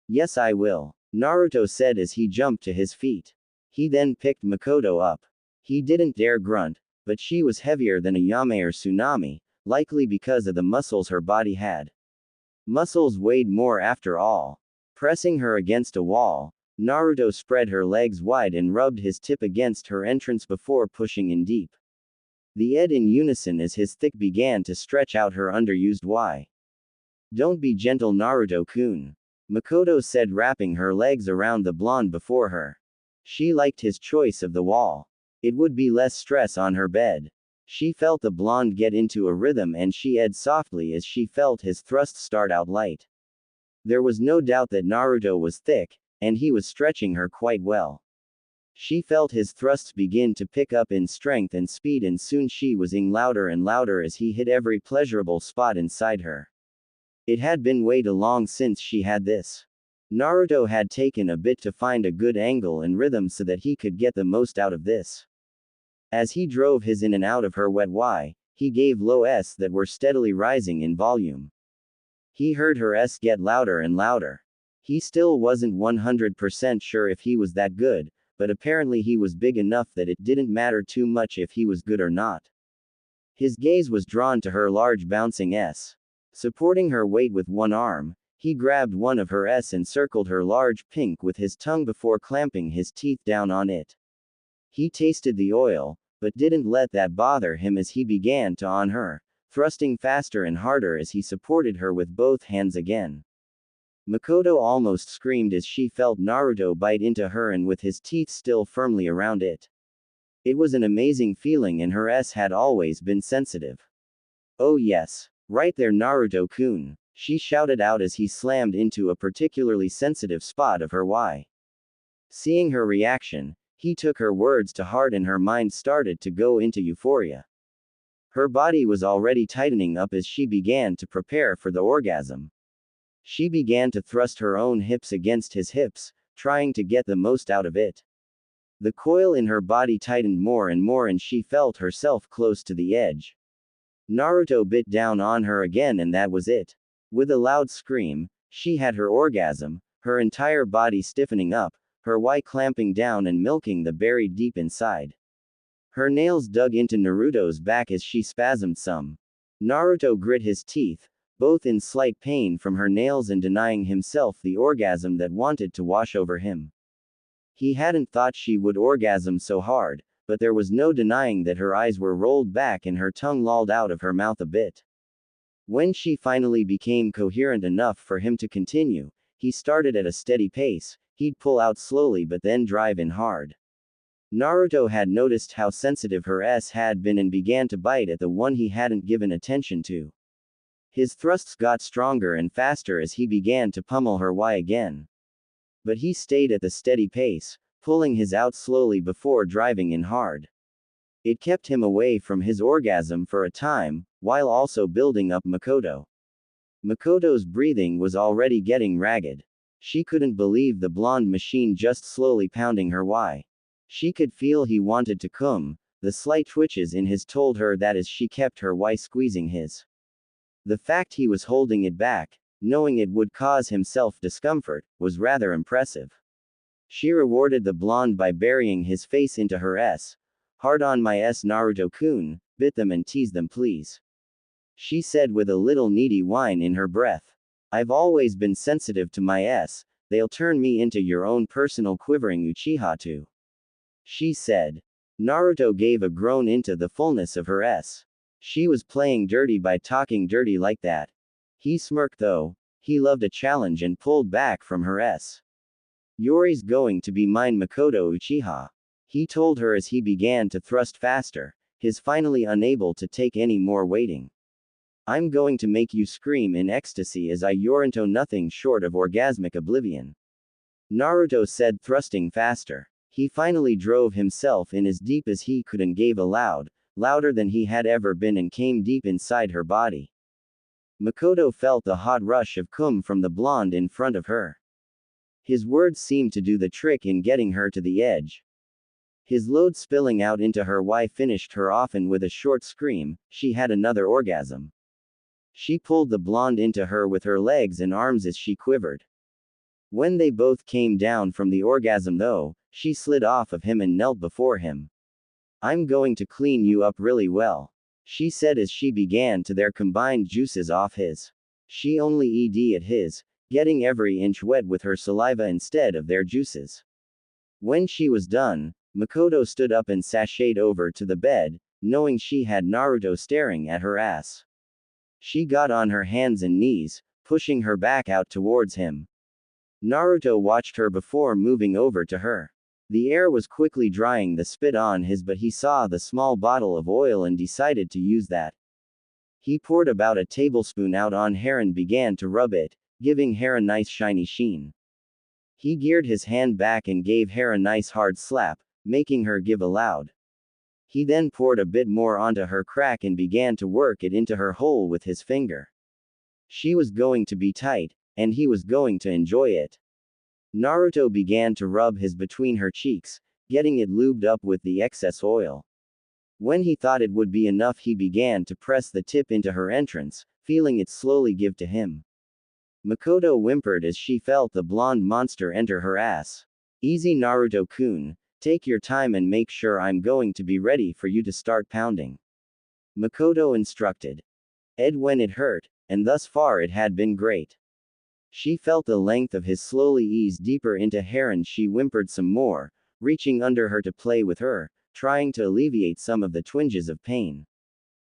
Yes, I will, Naruto said as he jumped to his feet. He then picked Mikoto up. He didn't dare grunt, but she was heavier than a Yame or Tsunami, likely because of the muscles her body had. Muscles weighed more after all. Pressing her against a wall, Naruto spread her legs wide and rubbed his tip against her entrance before pushing in deep. The ed in unison as his thick began to stretch out her underused Y. Don't be gentle Naruto-kun, Mikoto said, wrapping her legs around the blonde before her. She liked his choice of the wall. It would be less stress on her bed. She felt the blonde get into a rhythm and she edged softly as she felt his thrust start out light. There was no doubt that Naruto was thick, and he was stretching her quite well. She felt his thrusts begin to pick up in strength and speed, and soon she was ing louder and louder as he hit every pleasurable spot inside her. It had been way too long since she had this. Naruto had taken a bit to find a good angle and rhythm so that he could get the most out of this. As he drove his in and out of her wet Y, he gave low S that were steadily rising in volume. He heard her S get louder and louder. He still wasn't 100% sure if he was that good, but apparently he was big enough that it didn't matter too much if he was good or not. His gaze was drawn to her large bouncing S. Supporting her weight with one arm, he grabbed one of her S and circled her large pink with his tongue before clamping his teeth down on it. He tasted the oil, but didn't let that bother him as he began to on her, thrusting faster and harder as he supported her with both hands again. Mikoto almost screamed as she felt Naruto bite into her and with his teeth still firmly around it. It was an amazing feeling, and her S had always been sensitive. Oh yes, right there Naruto-kun, she shouted out as he slammed into a particularly sensitive spot of her Y. Seeing her reaction, he took her words to heart and her mind started to go into euphoria. Her body was already tightening up as she began to prepare for the orgasm. She began to thrust her own hips against his hips, trying to get the most out of it. The coil in her body tightened more and more and she felt herself close to the edge. Naruto bit down on her again and that was it. With a loud scream, she had her orgasm, her entire body stiffening up, her Y clamping down and milking the berry deep inside. Her nails dug into Naruto's back as she spasmed some. Naruto grit his teeth, both in slight pain from her nails and denying himself the orgasm that wanted to wash over him. He hadn't thought she would orgasm so hard, but there was no denying that her eyes were rolled back and her tongue lolled out of her mouth a bit. When she finally became coherent enough for him to continue, he started at a steady pace. He'd pull out slowly but then drive in hard. Naruto had noticed how sensitive her S had been and began to bite at the one he hadn't given attention to. His thrusts got stronger and faster as he began to pummel her Y again. But he stayed at the steady pace, pulling his out slowly before driving in hard. It kept him away from his orgasm for a time, while also building up Mikoto. Mikoto's breathing was already getting ragged. She couldn't believe the blonde machine just slowly pounding her Y. She could feel he wanted to come. The slight twitches in his told her that as she kept her Y squeezing his. The fact he was holding it back, knowing it would cause himself discomfort, was rather impressive. She rewarded the blonde by burying his face into her S. Hard on my S Naruto-kun, bit them and tease them please. She said with a little needy whine in her breath. I've always been sensitive to my S, they'll turn me into your own personal quivering Uchiha too. She said. Naruto gave a groan into the fullness of her S. She was playing dirty by talking dirty like that. He smirked though. He loved a challenge and pulled back from her S. Yori's going to be mine Mikoto Uchiha. He told her as he began to thrust faster, his finally unable to take any more waiting. I'm going to make you scream in ecstasy as I yorinto nothing short of orgasmic oblivion. Naruto said, thrusting faster. He finally drove himself in as deep as he could and gave a loud, louder than he had ever been, and came deep inside her body. Mikoto felt the hot rush of cum from the blonde in front of her. His words seemed to do the trick in getting her to the edge. His load spilling out into her finished her off, and with a short scream, she had another orgasm. She pulled the blonde into her with her legs and arms as she quivered. When they both came down from the orgasm though, she slid off of him and knelt before him. I'm going to clean you up really well, she said as she began to their combined juices off his. She only ed at his, getting every inch wet with her saliva instead of their juices. When she was done, Mikoto stood up and sashayed over to the bed, knowing she had Naruto staring at her ass. She got on her hands and knees, pushing her back out towards him. Naruto watched her before moving over to her. The air was quickly drying the spit on his, but he saw the small bottle of oil and decided to use that. He poured about a tablespoon out on hair and began to rub it, giving hair a nice shiny sheen. He geared his hand back and gave hair a nice hard slap, making her give a loud. He then poured a bit more onto her crack and began to work it into her hole with his finger. She was going to be tight, and he was going to enjoy it. Naruto began to rub his between her cheeks, getting it lubed up with the excess oil. When he thought it would be enough, he began to press the tip into her entrance, feeling it slowly give to him. Mikoto whimpered as she felt the blonde monster enter her ass. Easy Naruto-kun, take your time and make sure I'm going to be ready for you to start pounding, Mikoto instructed. Ed when it hurt, and thus far it had been great. She felt the length of his slowly ease deeper into hair and she whimpered some more, reaching under her to play with her, trying to alleviate some of the twinges of pain.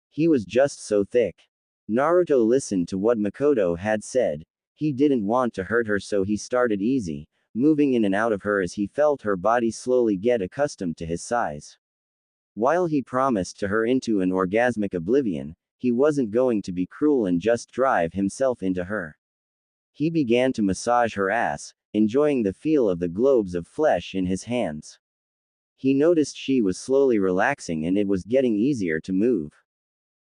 He was just so thick. Naruto listened to what Mikoto had said. He didn't want to hurt her, so he started easy, moving in and out of her as he felt her body slowly get accustomed to his size. While he promised to her into an orgasmic oblivion, he wasn't going to be cruel and just drive himself into her. He began to massage her ass, enjoying the feel of the globes of flesh in his hands. He noticed she was slowly relaxing and it was getting easier to move.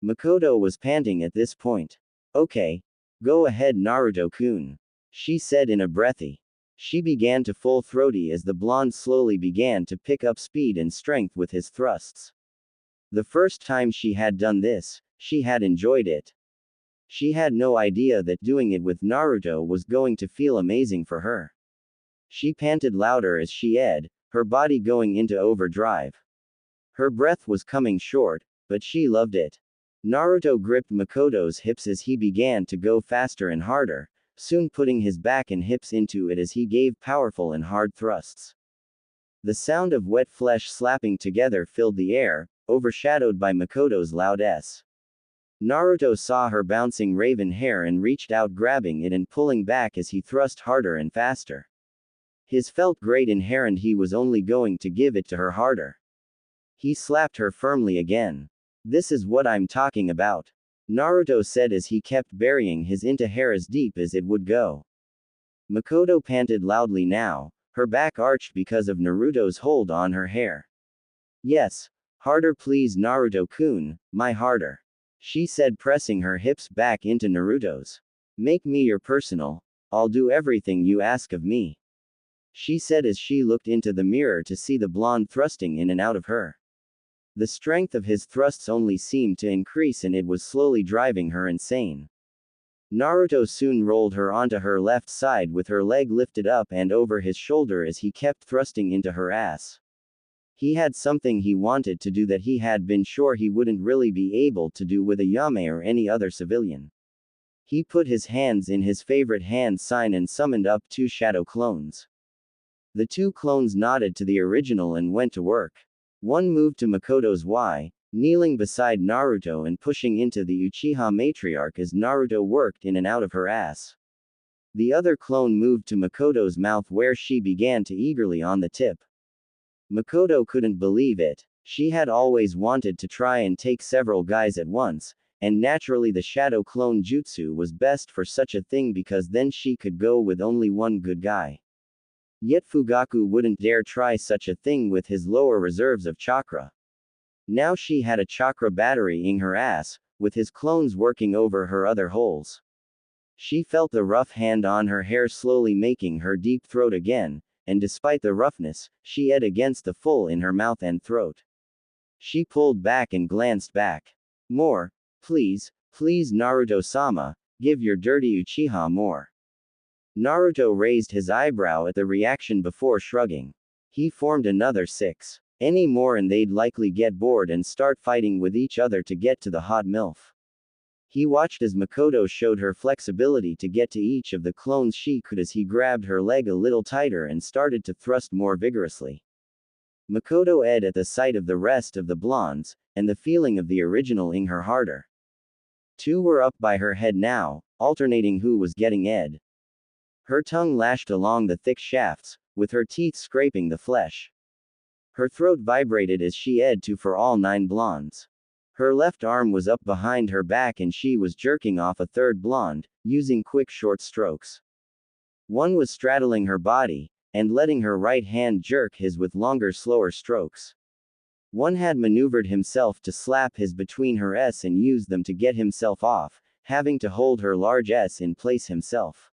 Mikoto was panting at this point. Okay. Go ahead Naruto-kun, she said in a breathy. She began to full throaty as the blonde slowly began to pick up speed and strength with his thrusts. The first time she had done this, she had enjoyed it. She had no idea that doing it with Naruto was going to feel amazing for her. She panted louder as she ed, her body going into overdrive. Her breath was coming short, but she loved it. Naruto gripped Mikoto's hips as he began to go faster and harder, soon putting his back and hips into it as he gave powerful and hard thrusts. The sound of wet flesh slapping together filled the air, overshadowed by Mikoto's loud S. Naruto saw her bouncing raven hair and reached out, grabbing it and pulling back as he thrust harder and faster. His felt great in hair and he was only going to give it to her harder. He slapped her firmly again. This is what I'm talking about, Naruto said as he kept burying his into hair as deep as it would go. Mikoto panted loudly now, her back arched because of Naruto's hold on her hair. Yes, harder please Naruto-kun, my harder, she said, pressing her hips back into Naruto's. Make me your personal, I'll do everything you ask of me, she said as she looked into the mirror to see the blonde thrusting in and out of her. The strength of his thrusts only seemed to increase and it was slowly driving her insane. Naruto soon rolled her onto her left side with her leg lifted up and over his shoulder as he kept thrusting into her ass. He had something he wanted to do that he had been sure he wouldn't really be able to do with a Yame or any other civilian. He put his hands in his favorite hand sign and summoned up 2 shadow clones. The 2 clones nodded to the original and went to work. One moved to Mikoto's kneeling beside Naruto and pushing into the Uchiha matriarch as Naruto worked in and out of her ass. The other clone moved to Mikoto's mouth where she began to eagerly on the tip. Mikoto couldn't believe it. She had always wanted to try and take several guys at once, and naturally the shadow clone jutsu was best for such a thing because then she could go with only one good guy. Yet Fugaku wouldn't dare try such a thing with his lower reserves of chakra. Now she had a chakra battery in her ass, with his clones working over her other holes. She felt the rough hand on her hair slowly making her deep throat again, and despite the roughness, she ate against the full in her mouth and throat. She pulled back and glanced back. More, please, please Naruto-sama, give your dirty Uchiha more. Naruto raised his eyebrow at the reaction before shrugging. He formed another 6. Any more and they'd likely get bored and start fighting with each other to get to the hot MILF. He watched as Mikoto showed her flexibility to get to each of the clones she could as he grabbed her leg a little tighter and started to thrust more vigorously. Mikoto ed at the sight of the rest of the blondes, and the feeling of the original in her harder. 2 were up by her head now, alternating who was getting ed. Her tongue lashed along the thick shafts, with her teeth scraping the flesh. Her throat vibrated as she ed to for all 9 blondes. Her left arm was up behind her back and she was jerking off a third blonde, using quick short strokes. One was straddling her body, and letting her right hand jerk his with longer slower strokes. One had maneuvered himself to slap his between her S and used them to get himself off, having to hold her large S in place himself.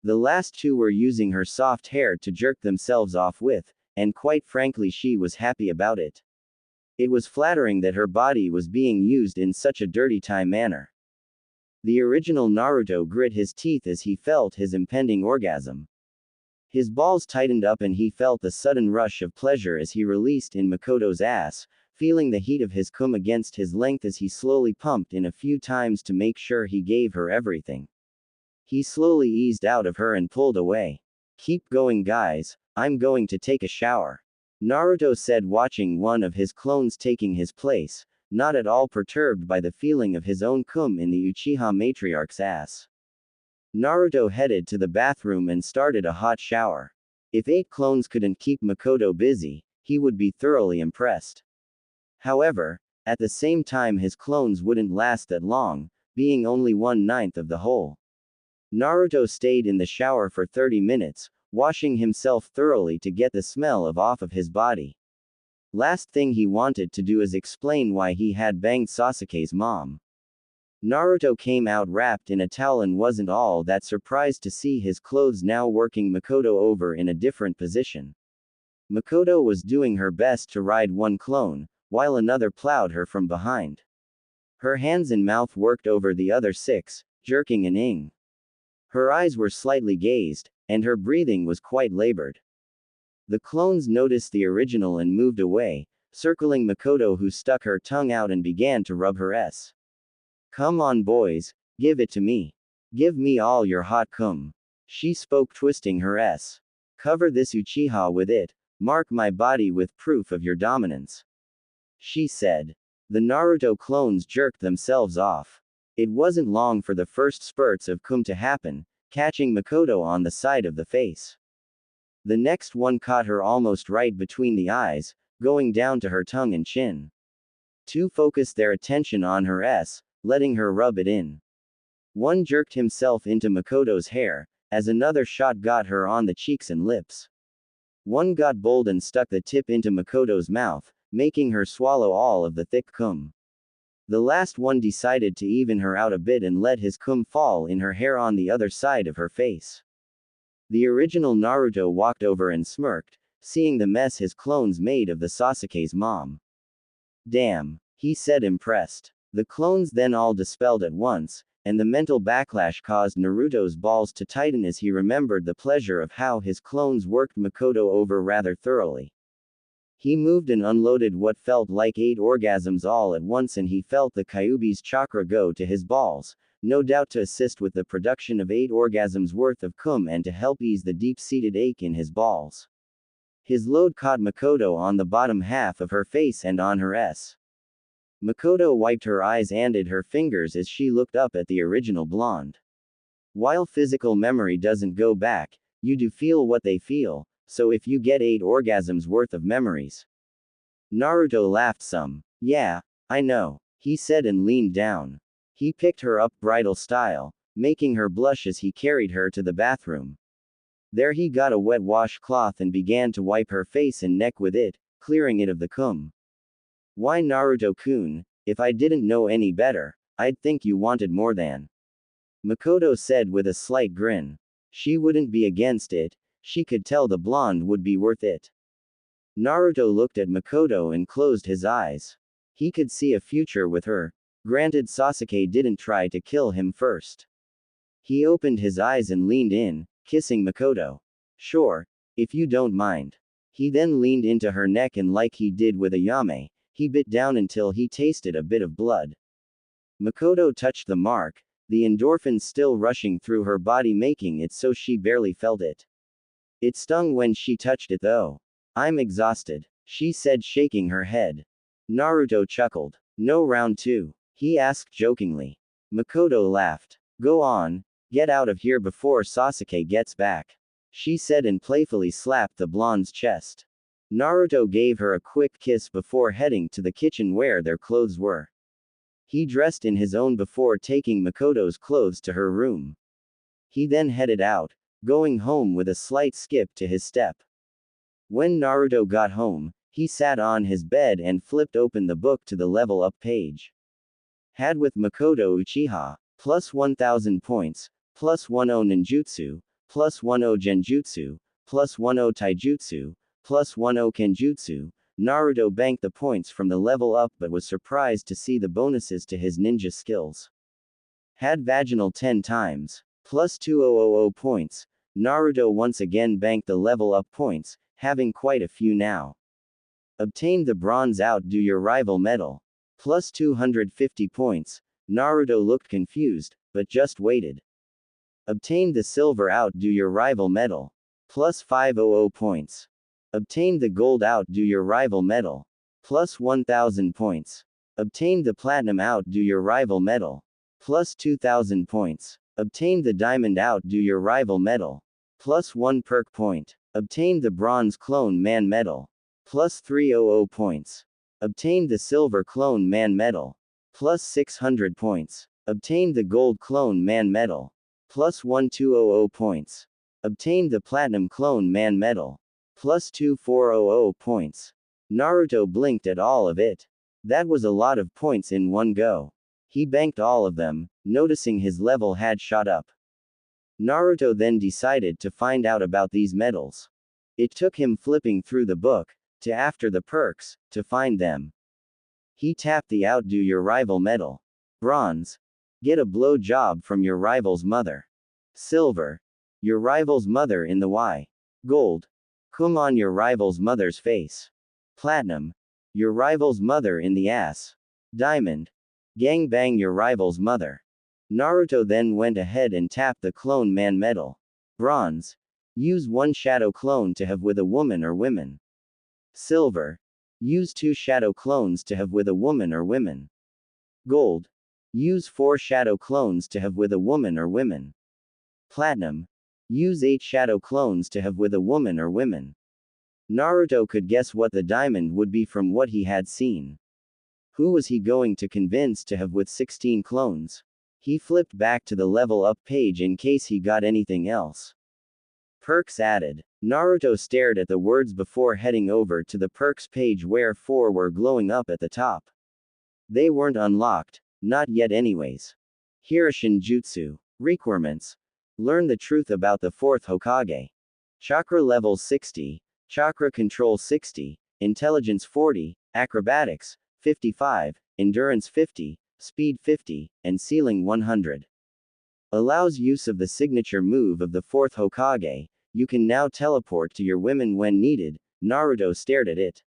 The last 2 were using her soft hair to jerk themselves off with, and quite frankly she was happy about it. It was flattering that her body was being used in such a dirty time manner. The original Naruto grit his teeth as he felt his impending orgasm. His balls tightened up and he felt the sudden rush of pleasure as he released in Mikoto's ass, feeling the heat of his cum against his length as he slowly pumped in a few times to make sure he gave her everything. He slowly eased out of her and pulled away. Keep going guys, I'm going to take a shower. Naruto said watching one of his clones taking his place, not at all perturbed by the feeling of his own cum in the Uchiha matriarch's ass. Naruto headed to the bathroom and started a hot shower. If 8 clones couldn't keep Mikoto busy, he would be thoroughly impressed. However, at the same time his clones wouldn't last that long, being only 1/9 of the whole. Naruto stayed in the shower for 30 minutes, washing himself thoroughly to get the smell off of his body. Last thing he wanted to do is explain why he had banged Sasuke's mom. Naruto came out wrapped in a towel and wasn't all that surprised to see his clothes now working Mikoto over in a different position. Mikoto was doing her best to ride one clone, while another plowed her from behind. Her hands and mouth worked over the other 6, jerking and ing. Her eyes were slightly gazed, and her breathing was quite labored. The clones noticed the original and moved away, circling Mikoto who stuck her tongue out and began to rub her S. Come on boys, give it to me. Give me all your hot cum. She spoke twisting her S. Cover this Uchiha with it, mark my body with proof of your dominance. She said. The Naruto clones jerked themselves off. It wasn't long for the first spurts of cum to happen, catching Mikoto on the side of the face. The next one caught her almost right between the eyes, going down to her tongue and chin. 2 focused their attention on her S, letting her rub it in. 1 jerked himself into Mikoto's hair, as another shot got her on the cheeks and lips. 1 got bold and stuck the tip into Mikoto's mouth, making her swallow all of the thick cum. The last one decided to even her out a bit and let his cum fall in her hair on the other side of her face. The original Naruto walked over and smirked, seeing the mess his clones made of the Sasuke's mom. Damn, he said impressed. The clones then all dispelled at once, and the mental backlash caused Naruto's balls to tighten as he remembered the pleasure of how his clones worked Mikoto over rather thoroughly. He moved and unloaded what felt like 8 orgasms all at once and he felt the Kyuubi's chakra go to his balls, no doubt to assist with the production of 8 orgasms worth of cum and to help ease the deep-seated ache in his balls. His load caught Mikoto on the bottom half of her face and on her S. Mikoto wiped her eyes and ate her fingers as she looked up at the original blonde. While physical memory doesn't go back, you do feel what they feel, so if you get 8 orgasms worth of memories. Naruto laughed some. Yeah, I know, he said and leaned down. He picked her up bridal style, making her blush as he carried her to the bathroom. There he got a wet washcloth and began to wipe her face and neck with it, clearing it of the cum. Why Naruto-kun, if I didn't know any better, I'd think you wanted more than. Mikoto said with a slight grin. She wouldn't be against it, she could tell the blonde would be worth it. Naruto looked at Mikoto and closed his eyes. He could see a future with her. Granted, Sasuke didn't try to kill him first. He opened his eyes and leaned in, kissing Mikoto. Sure, if you don't mind. He then leaned into her neck and like he did with Ayame, he bit down until he tasted a bit of blood. Mikoto touched the mark, the endorphins still rushing through her body making it so she barely felt it. It stung when she touched it though. I'm exhausted, she said shaking her head. Naruto chuckled. No round 2? He asked jokingly. Mikoto laughed. Go on, get out of here before Sasuke gets back, she said and playfully slapped the blonde's chest. Naruto gave her a quick kiss before heading to the kitchen where their clothes were. He dressed in his own before taking Mikoto's clothes to her room. He then headed out, going home with a slight skip to his step. When Naruto got home, he sat on his bed and flipped open the book to the level up page. Had with Mikoto Uchiha, plus 1000 points, plus 10 ninjutsu, plus 10 genjutsu, plus 10 taijutsu, plus 10 kenjutsu. Naruto banked the points from the level up but was surprised to see the bonuses to his ninja skills. Had vaginal 10 times, plus 2000 points. Naruto once again banked the level up points, having quite a few now. Obtained the bronze outdo your rival medal, plus 250 points. Naruto looked confused, but just waited. Obtained the silver outdo your rival medal, plus 500 points. Obtained the gold outdo your rival medal, plus 1000 points. Obtained the platinum outdo your rival medal, plus 2000 points. Obtained the diamond outdo your rival medal, plus 1 perk point. Obtained the bronze clone man medal, plus 300 points. Obtained the silver clone man medal, plus 600 points. Obtained the gold clone man medal, plus 1200 points. Obtained the platinum clone man medal, plus 2400 points. Naruto blinked at all of it. That was a lot of points in one go. He banked all of them, noticing his level had shot up. Naruto then decided to find out about these medals. It took him flipping through the book, to after the perks, to find them. He tapped the outdo your rival medal. Bronze. Get a blow job from your rival's mother. Silver. Your rival's mother in the Y. Gold. Cum on your rival's mother's face. Platinum. Your rival's mother in the ass. Diamond. Gang bang your rival's mother. Naruto then went ahead and tapped the clone man medal. Bronze. Use 1 shadow clone to have with a woman or women. Silver. Use 2 shadow clones to have with a woman or women. Gold. Use 4 shadow clones to have with a woman or women. Platinum. Use 8 shadow clones to have with a woman or women. Naruto could guess what the diamond would be from what he had seen. Who was he going to convince to have with 16 clones? He flipped back to the level up page in case he got anything else. Perks added. Naruto stared at the words before heading over to the perks page where 4 were glowing up at the top. They weren't unlocked, not yet anyways. Hiroshin Jutsu. Requirements. Learn the truth about the 4th Hokage. Chakra levels 60, chakra control 60, intelligence 40, acrobatics 55, endurance 50, speed 50, and ceiling 100. Allows use of the signature move of the 4th Hokage. You can now teleport to your women when needed. Naruto stared at it.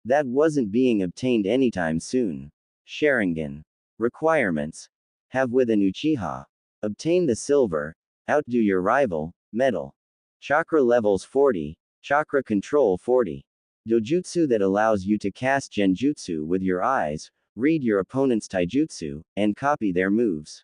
That wasn't being obtained anytime soon. Sharingan. Requirements. Have with an Uchiha. Obtain the silver, outdo your rival, medal. Chakra levels 40, chakra control 40. Dojutsu that allows you to cast genjutsu with your eyes, read your opponent's taijutsu, and copy their moves.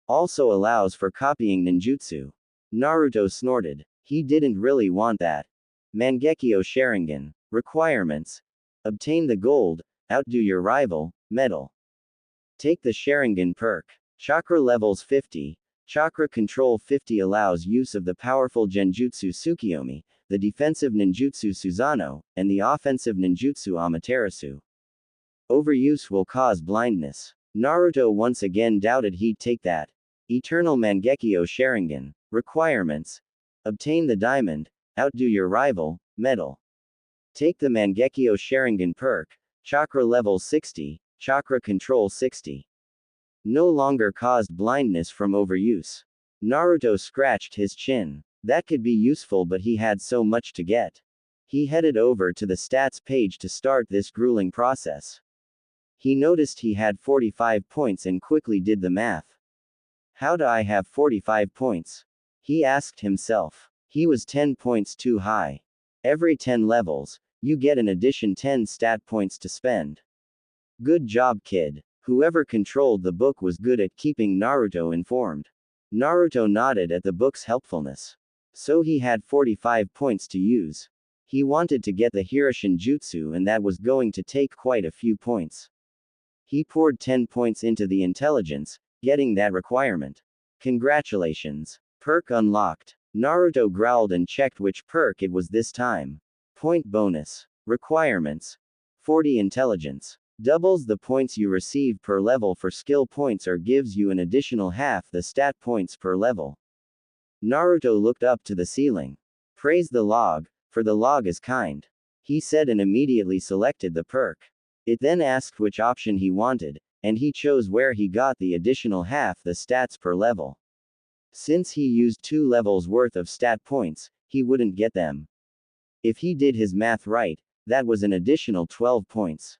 Also allows for copying ninjutsu. Naruto snorted. He didn't really want that. Mangekyo Sharingan. Requirements. Obtain the gold, outdo your rival, medal. Take the Sharingan perk. Chakra levels 50. Chakra control 50 allows use of the powerful Genjutsu Tsukiyomi, the defensive ninjutsu Susanoo, and the offensive ninjutsu Amaterasu. Overuse will cause blindness. Naruto once again doubted he'd take that. Eternal Mangekyo Sharingan. Requirements. Obtain the diamond. Outdo your rival. Medal. Take the Mangekyo Sharingan perk. Chakra level 60. Chakra control 60. No longer caused blindness from overuse. Naruto scratched his chin. That could be useful, but he had so much to get. He headed over to the stats page to start this grueling process. He noticed he had 45 points and quickly did the math. How do I have 45 points? He asked himself. He was 10 points too high. Every 10 levels, you get an addition 10 stat points to spend. Good job, kid. Whoever controlled the book was good at keeping Naruto informed. Naruto nodded at the book's helpfulness. So he had 45 points to use. He wanted to get the Hiroshin Jutsu, and that was going to take quite a few points. He poured 10 points into the intelligence, getting that requirement. Congratulations. Perk unlocked. Naruto growled and checked which perk it was this time. Point bonus. Requirements. 40 intelligence. Doubles the points you receive per level for skill points or gives you an additional half the stat points per level. Naruto looked up to the ceiling. Praise the log, for the log is kind. He said and immediately selected the perk. It then asked which option he wanted, and he chose where he got the additional half the stats per level. Since he used 2 levels worth of stat points, he wouldn't get them. If he did his math right, that was an additional 12 points.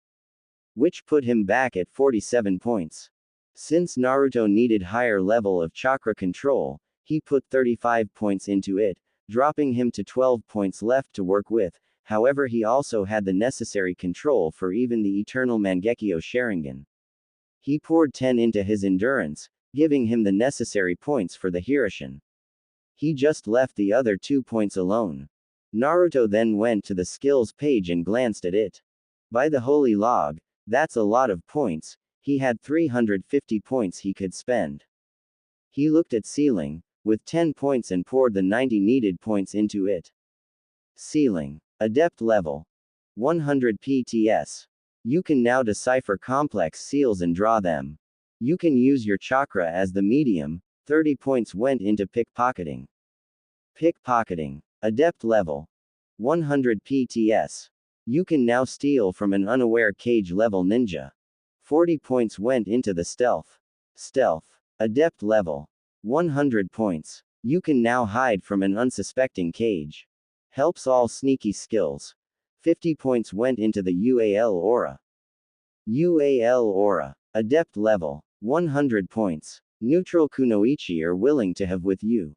Which put him back at 47 points. Since Naruto needed higher level of chakra control, he put 35 points into it, dropping him to 12 points left to work with. However, he also had the necessary control for even the Eternal Mangekyo Sharingan. He poured 10 into his endurance, giving him the necessary points for the Hiroshin. He just left the other 2 points alone. Naruto then went to the skills page and glanced at it. By the holy log, that's a lot of points. He had 350 points he could spend. He looked at ceiling, with 10 points and poured the 90 needed points into it. Ceiling. Adept level. 100 PTS. You can now decipher complex seals and draw them. You can use your chakra as the medium. 30 points went into pickpocketing. Pickpocketing. Adept level. 100 PTS. You can now steal from an unaware cage level ninja. 40 points went into the stealth. Stealth. Adept level. 100 points. You can now hide from an unsuspecting cage. Helps all sneaky skills. 50 points went into the UAL aura. UAL aura. Adept level. 100 points. Neutral kunoichi are willing to have with you.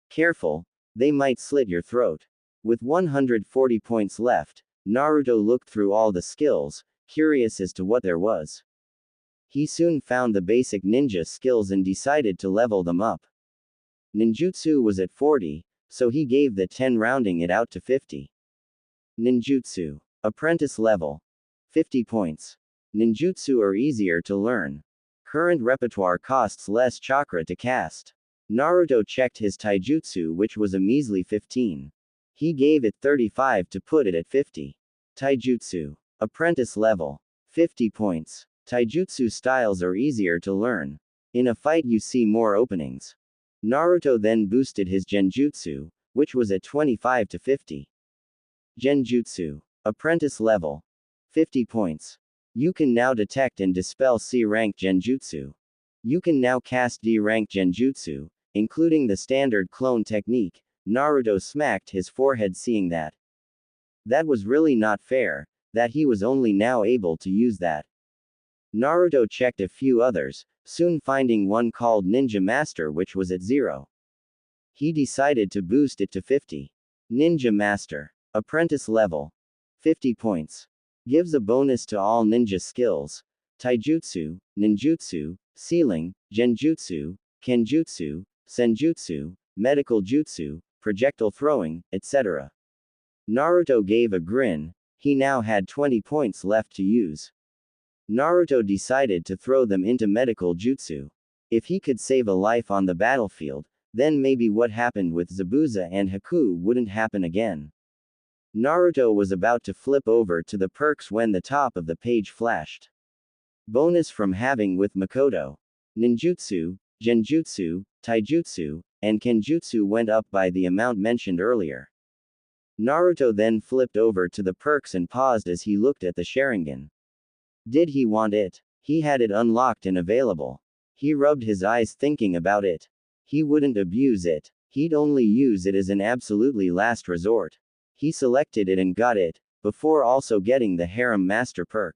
Careful, they might slit your throat. With 140 points left, Naruto looked through all the skills, curious as to what there was. He soon found the basic ninja skills and decided to level them up. Ninjutsu was at 40, so he gave the 10 rounding it out to 50. Ninjutsu. Apprentice level. 50 points. Ninjutsu are easier to learn. Current repertoire costs less chakra to cast. Naruto checked his taijutsu, which was a measly 15. He gave it 35 to put it at 50. Taijutsu. Apprentice level. 50 points. Taijutsu styles are easier to learn. In a fight you see more openings. Naruto then boosted his Genjutsu, which was at 25 to 50. Genjutsu. Apprentice level. 50 points. You can now detect and dispel C-rank Genjutsu. You can now cast D-rank Genjutsu, including the standard clone technique. Naruto smacked his forehead seeing that. That was really not fair, that he was only now able to use that. Naruto checked a few others, soon finding one called Ninja Master which was at 0. He decided to boost it to 50. Ninja Master. Apprentice level. 50 points. Gives a bonus to all ninja skills. Taijutsu, Ninjutsu, Sealing, Genjutsu, Kenjutsu, Senjutsu, Medical Jutsu, Projectile Throwing, etc. Naruto gave a grin. He now had 20 points left to use. Naruto decided to throw them into medical jutsu. If he could save a life on the battlefield, then maybe what happened with Zabuza and Haku wouldn't happen again. Naruto was about to flip over to the perks when the top of the page flashed. Bonus from having with Mikoto. Ninjutsu, Genjutsu, Taijutsu, and Kenjutsu went up by the amount mentioned earlier. Naruto then flipped over to the perks and paused as he looked at the Sharingan. Did he want it? He had it unlocked and available. He rubbed his eyes thinking about it. He wouldn't abuse it. He'd only use it as an absolutely last resort. He selected it and got it, before also getting the Harem Master perk.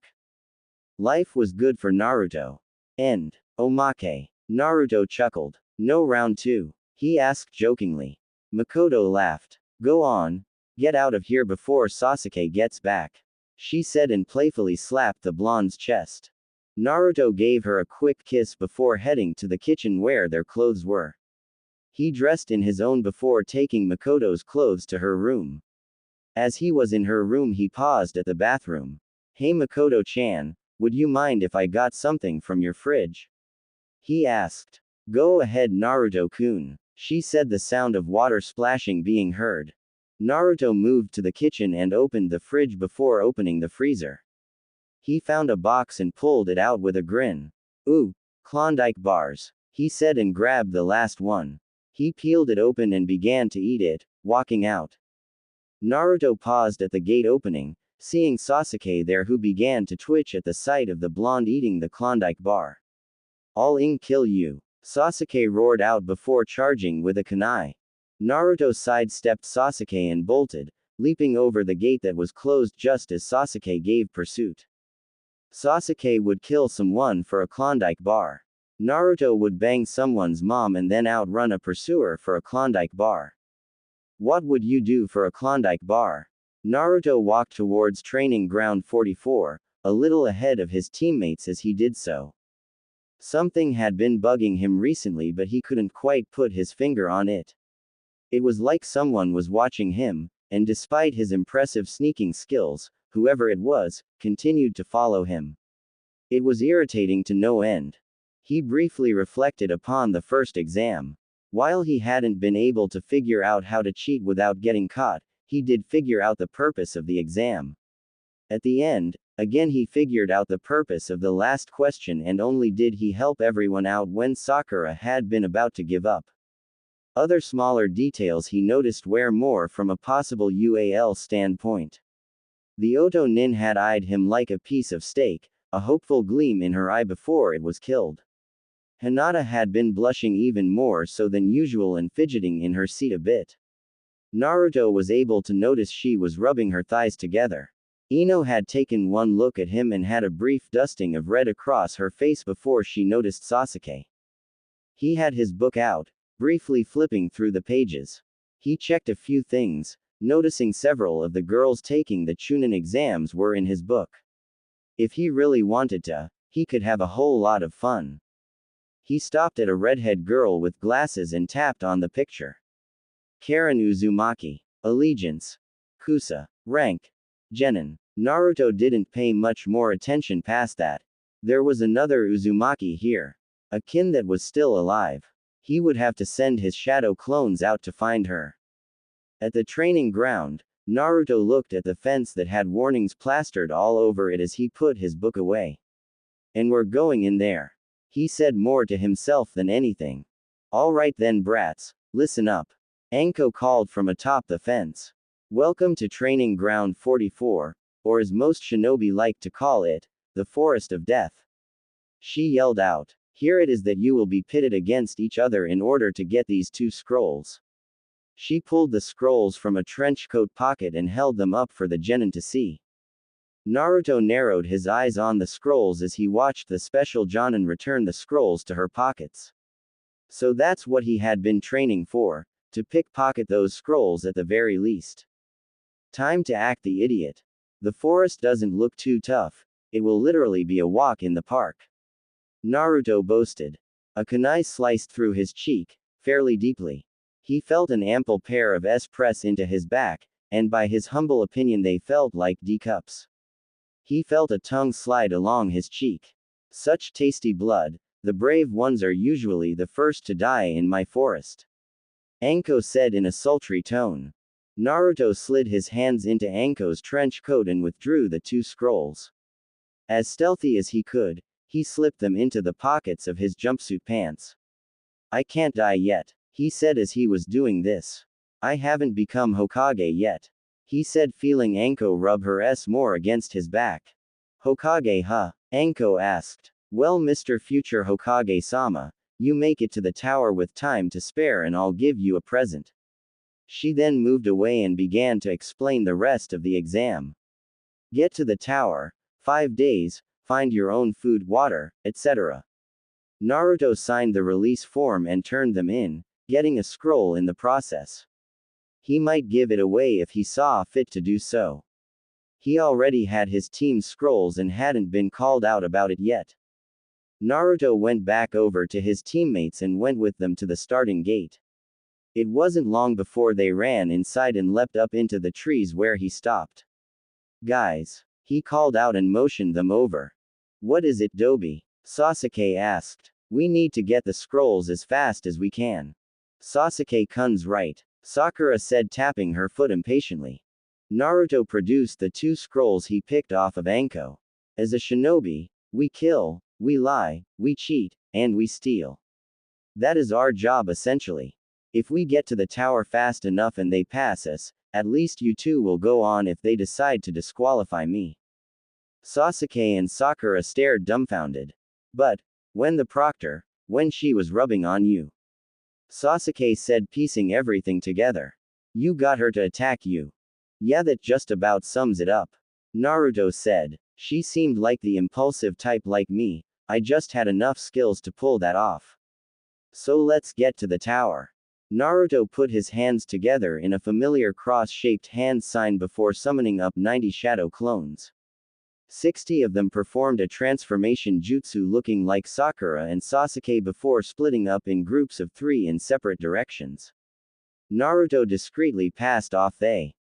Life was good for Naruto. End. Omake. Naruto chuckled. No round 2? He asked jokingly. Mikoto laughed. Go on. Get out of here before Sasuke gets back, she said and playfully slapped the blonde's chest. Naruto gave her a quick kiss before heading to the kitchen where their clothes were. He dressed in his own before taking Mikoto's clothes to her room. As he was in her room, he paused at the bathroom. Hey Mikoto-chan, would you mind if I got something from your fridge? He asked. Go ahead Naruto-kun, she said, the sound of water splashing being heard. Naruto moved to the kitchen and opened the fridge before opening the freezer. He found a box and pulled it out with a grin. Ooh, Klondike bars, he said and grabbed the last one. He peeled it open and began to eat it, walking out. Naruto paused at the gate opening, seeing Sasuke there, who began to twitch at the sight of the blonde eating the Klondike bar. I'll kill you, Sasuke roared out before charging with a kunai. Naruto sidestepped Sasuke and bolted, leaping over the gate that was closed just as Sasuke gave pursuit. Sasuke would kill someone for a Klondike bar. Naruto would bang someone's mom and then outrun a pursuer for a Klondike bar. What would you do for a Klondike bar? Naruto walked towards training ground 44, a little ahead of his teammates as he did so. Something had been bugging him recently, but he couldn't quite put his finger on it. It was like someone was watching him, and despite his impressive sneaking skills, whoever it was, continued to follow him. It was irritating to no end. He briefly reflected upon the first exam. While he hadn't been able to figure out how to cheat without getting caught, he did figure out the purpose of the exam. At the end, again he figured out the purpose of the last question, and only did he help everyone out when Sakura had been about to give up. Other smaller details he noticed were more from a possible UAL standpoint. The Oto Nin had eyed him like a piece of steak, a hopeful gleam in her eye before it was killed. Hinata had been blushing even more so than usual and fidgeting in her seat a bit. Naruto was able to notice she was rubbing her thighs together. Ino had taken one look at him and had a brief dusting of red across her face before she noticed Sasuke. He had his book out, briefly flipping through the pages. He checked a few things, noticing several of the girls taking the Chunin exams were in his book. If he really wanted to, he could have a whole lot of fun. He stopped at a redhead girl with glasses and tapped on the picture. Karen Uzumaki. Allegiance. Kusa. Rank. Genin. Naruto didn't pay much more attention past that. There was another Uzumaki here. A kin that was still alive. He would have to send his shadow clones out to find her. At the training ground, Naruto looked at the fence that had warnings plastered all over it as he put his book away. And we're going in there. He said more to himself than anything. All right then brats, listen up. Anko called from atop the fence. Welcome to training ground 44, or as most shinobi like to call it, the Forest of Death. She yelled out. Here it is that you will be pitted against each other in order to get these 2 scrolls. She pulled the scrolls from a trench coat pocket and held them up for the genin to see. Naruto narrowed his eyes on the scrolls as he watched the special Jonin return the scrolls to her pockets. So that's what he had been training for, to pickpocket those scrolls at the very least. Time to act the idiot. The forest doesn't look too tough, it will literally be a walk in the park. Naruto boasted. A kunai sliced through his cheek, fairly deeply. He felt an ample pair of S press into his back, and by his humble opinion they felt like D cups. He felt a tongue slide along his cheek. Such tasty blood, the brave ones are usually the first to die in my forest. Anko said in a sultry tone. Naruto slid his hands into Anko's trench coat and withdrew the 2 scrolls. As stealthy as he could, he slipped them into the pockets of his jumpsuit pants. I can't die yet, he said as he was doing this. I haven't become Hokage yet, he said, feeling Anko rub her more against his back. Hokage, huh? Anko asked. Well, Mr. Future Hokage-sama, you make it to the tower with time to spare and I'll give you a present. She then moved away and began to explain the rest of the exam. Get to the tower, 5 days, find your own food, water, etc. Naruto signed the release form and turned them in, getting a scroll in the process. He might give it away if he saw fit to do so. He already had his team's scrolls and hadn't been called out about it yet. Naruto went back over to his teammates and went with them to the starting gate. It wasn't long before they ran inside and leapt up into the trees where he stopped. Guys, he called out and motioned them over. What is it, Dobi? Sasuke asked. We need to get the scrolls as fast as we can. Sasuke-kun's right, Sakura said, tapping her foot impatiently. Naruto produced the 2 scrolls he picked off of Anko. As a shinobi, we kill, we lie, we cheat, and we steal. That is our job essentially. If we get to the tower fast enough and they pass us, at least you 2 will go on if they decide to disqualify me. Sasuke and Sakura stared dumbfounded. But, when the proctor, when she was rubbing on you? Sasuke said, piecing everything together. You got her to attack you. Yeah, that just about sums it up. Naruto said. She seemed like the impulsive type like me, I just had enough skills to pull that off. So let's get to the tower. Naruto put his hands together in a familiar cross-shaped hand sign before summoning up 90 shadow clones. 60 of them performed a transformation jutsu looking like Sakura and Sasuke before splitting up in groups of 3 in separate directions. Naruto discreetly passed off they.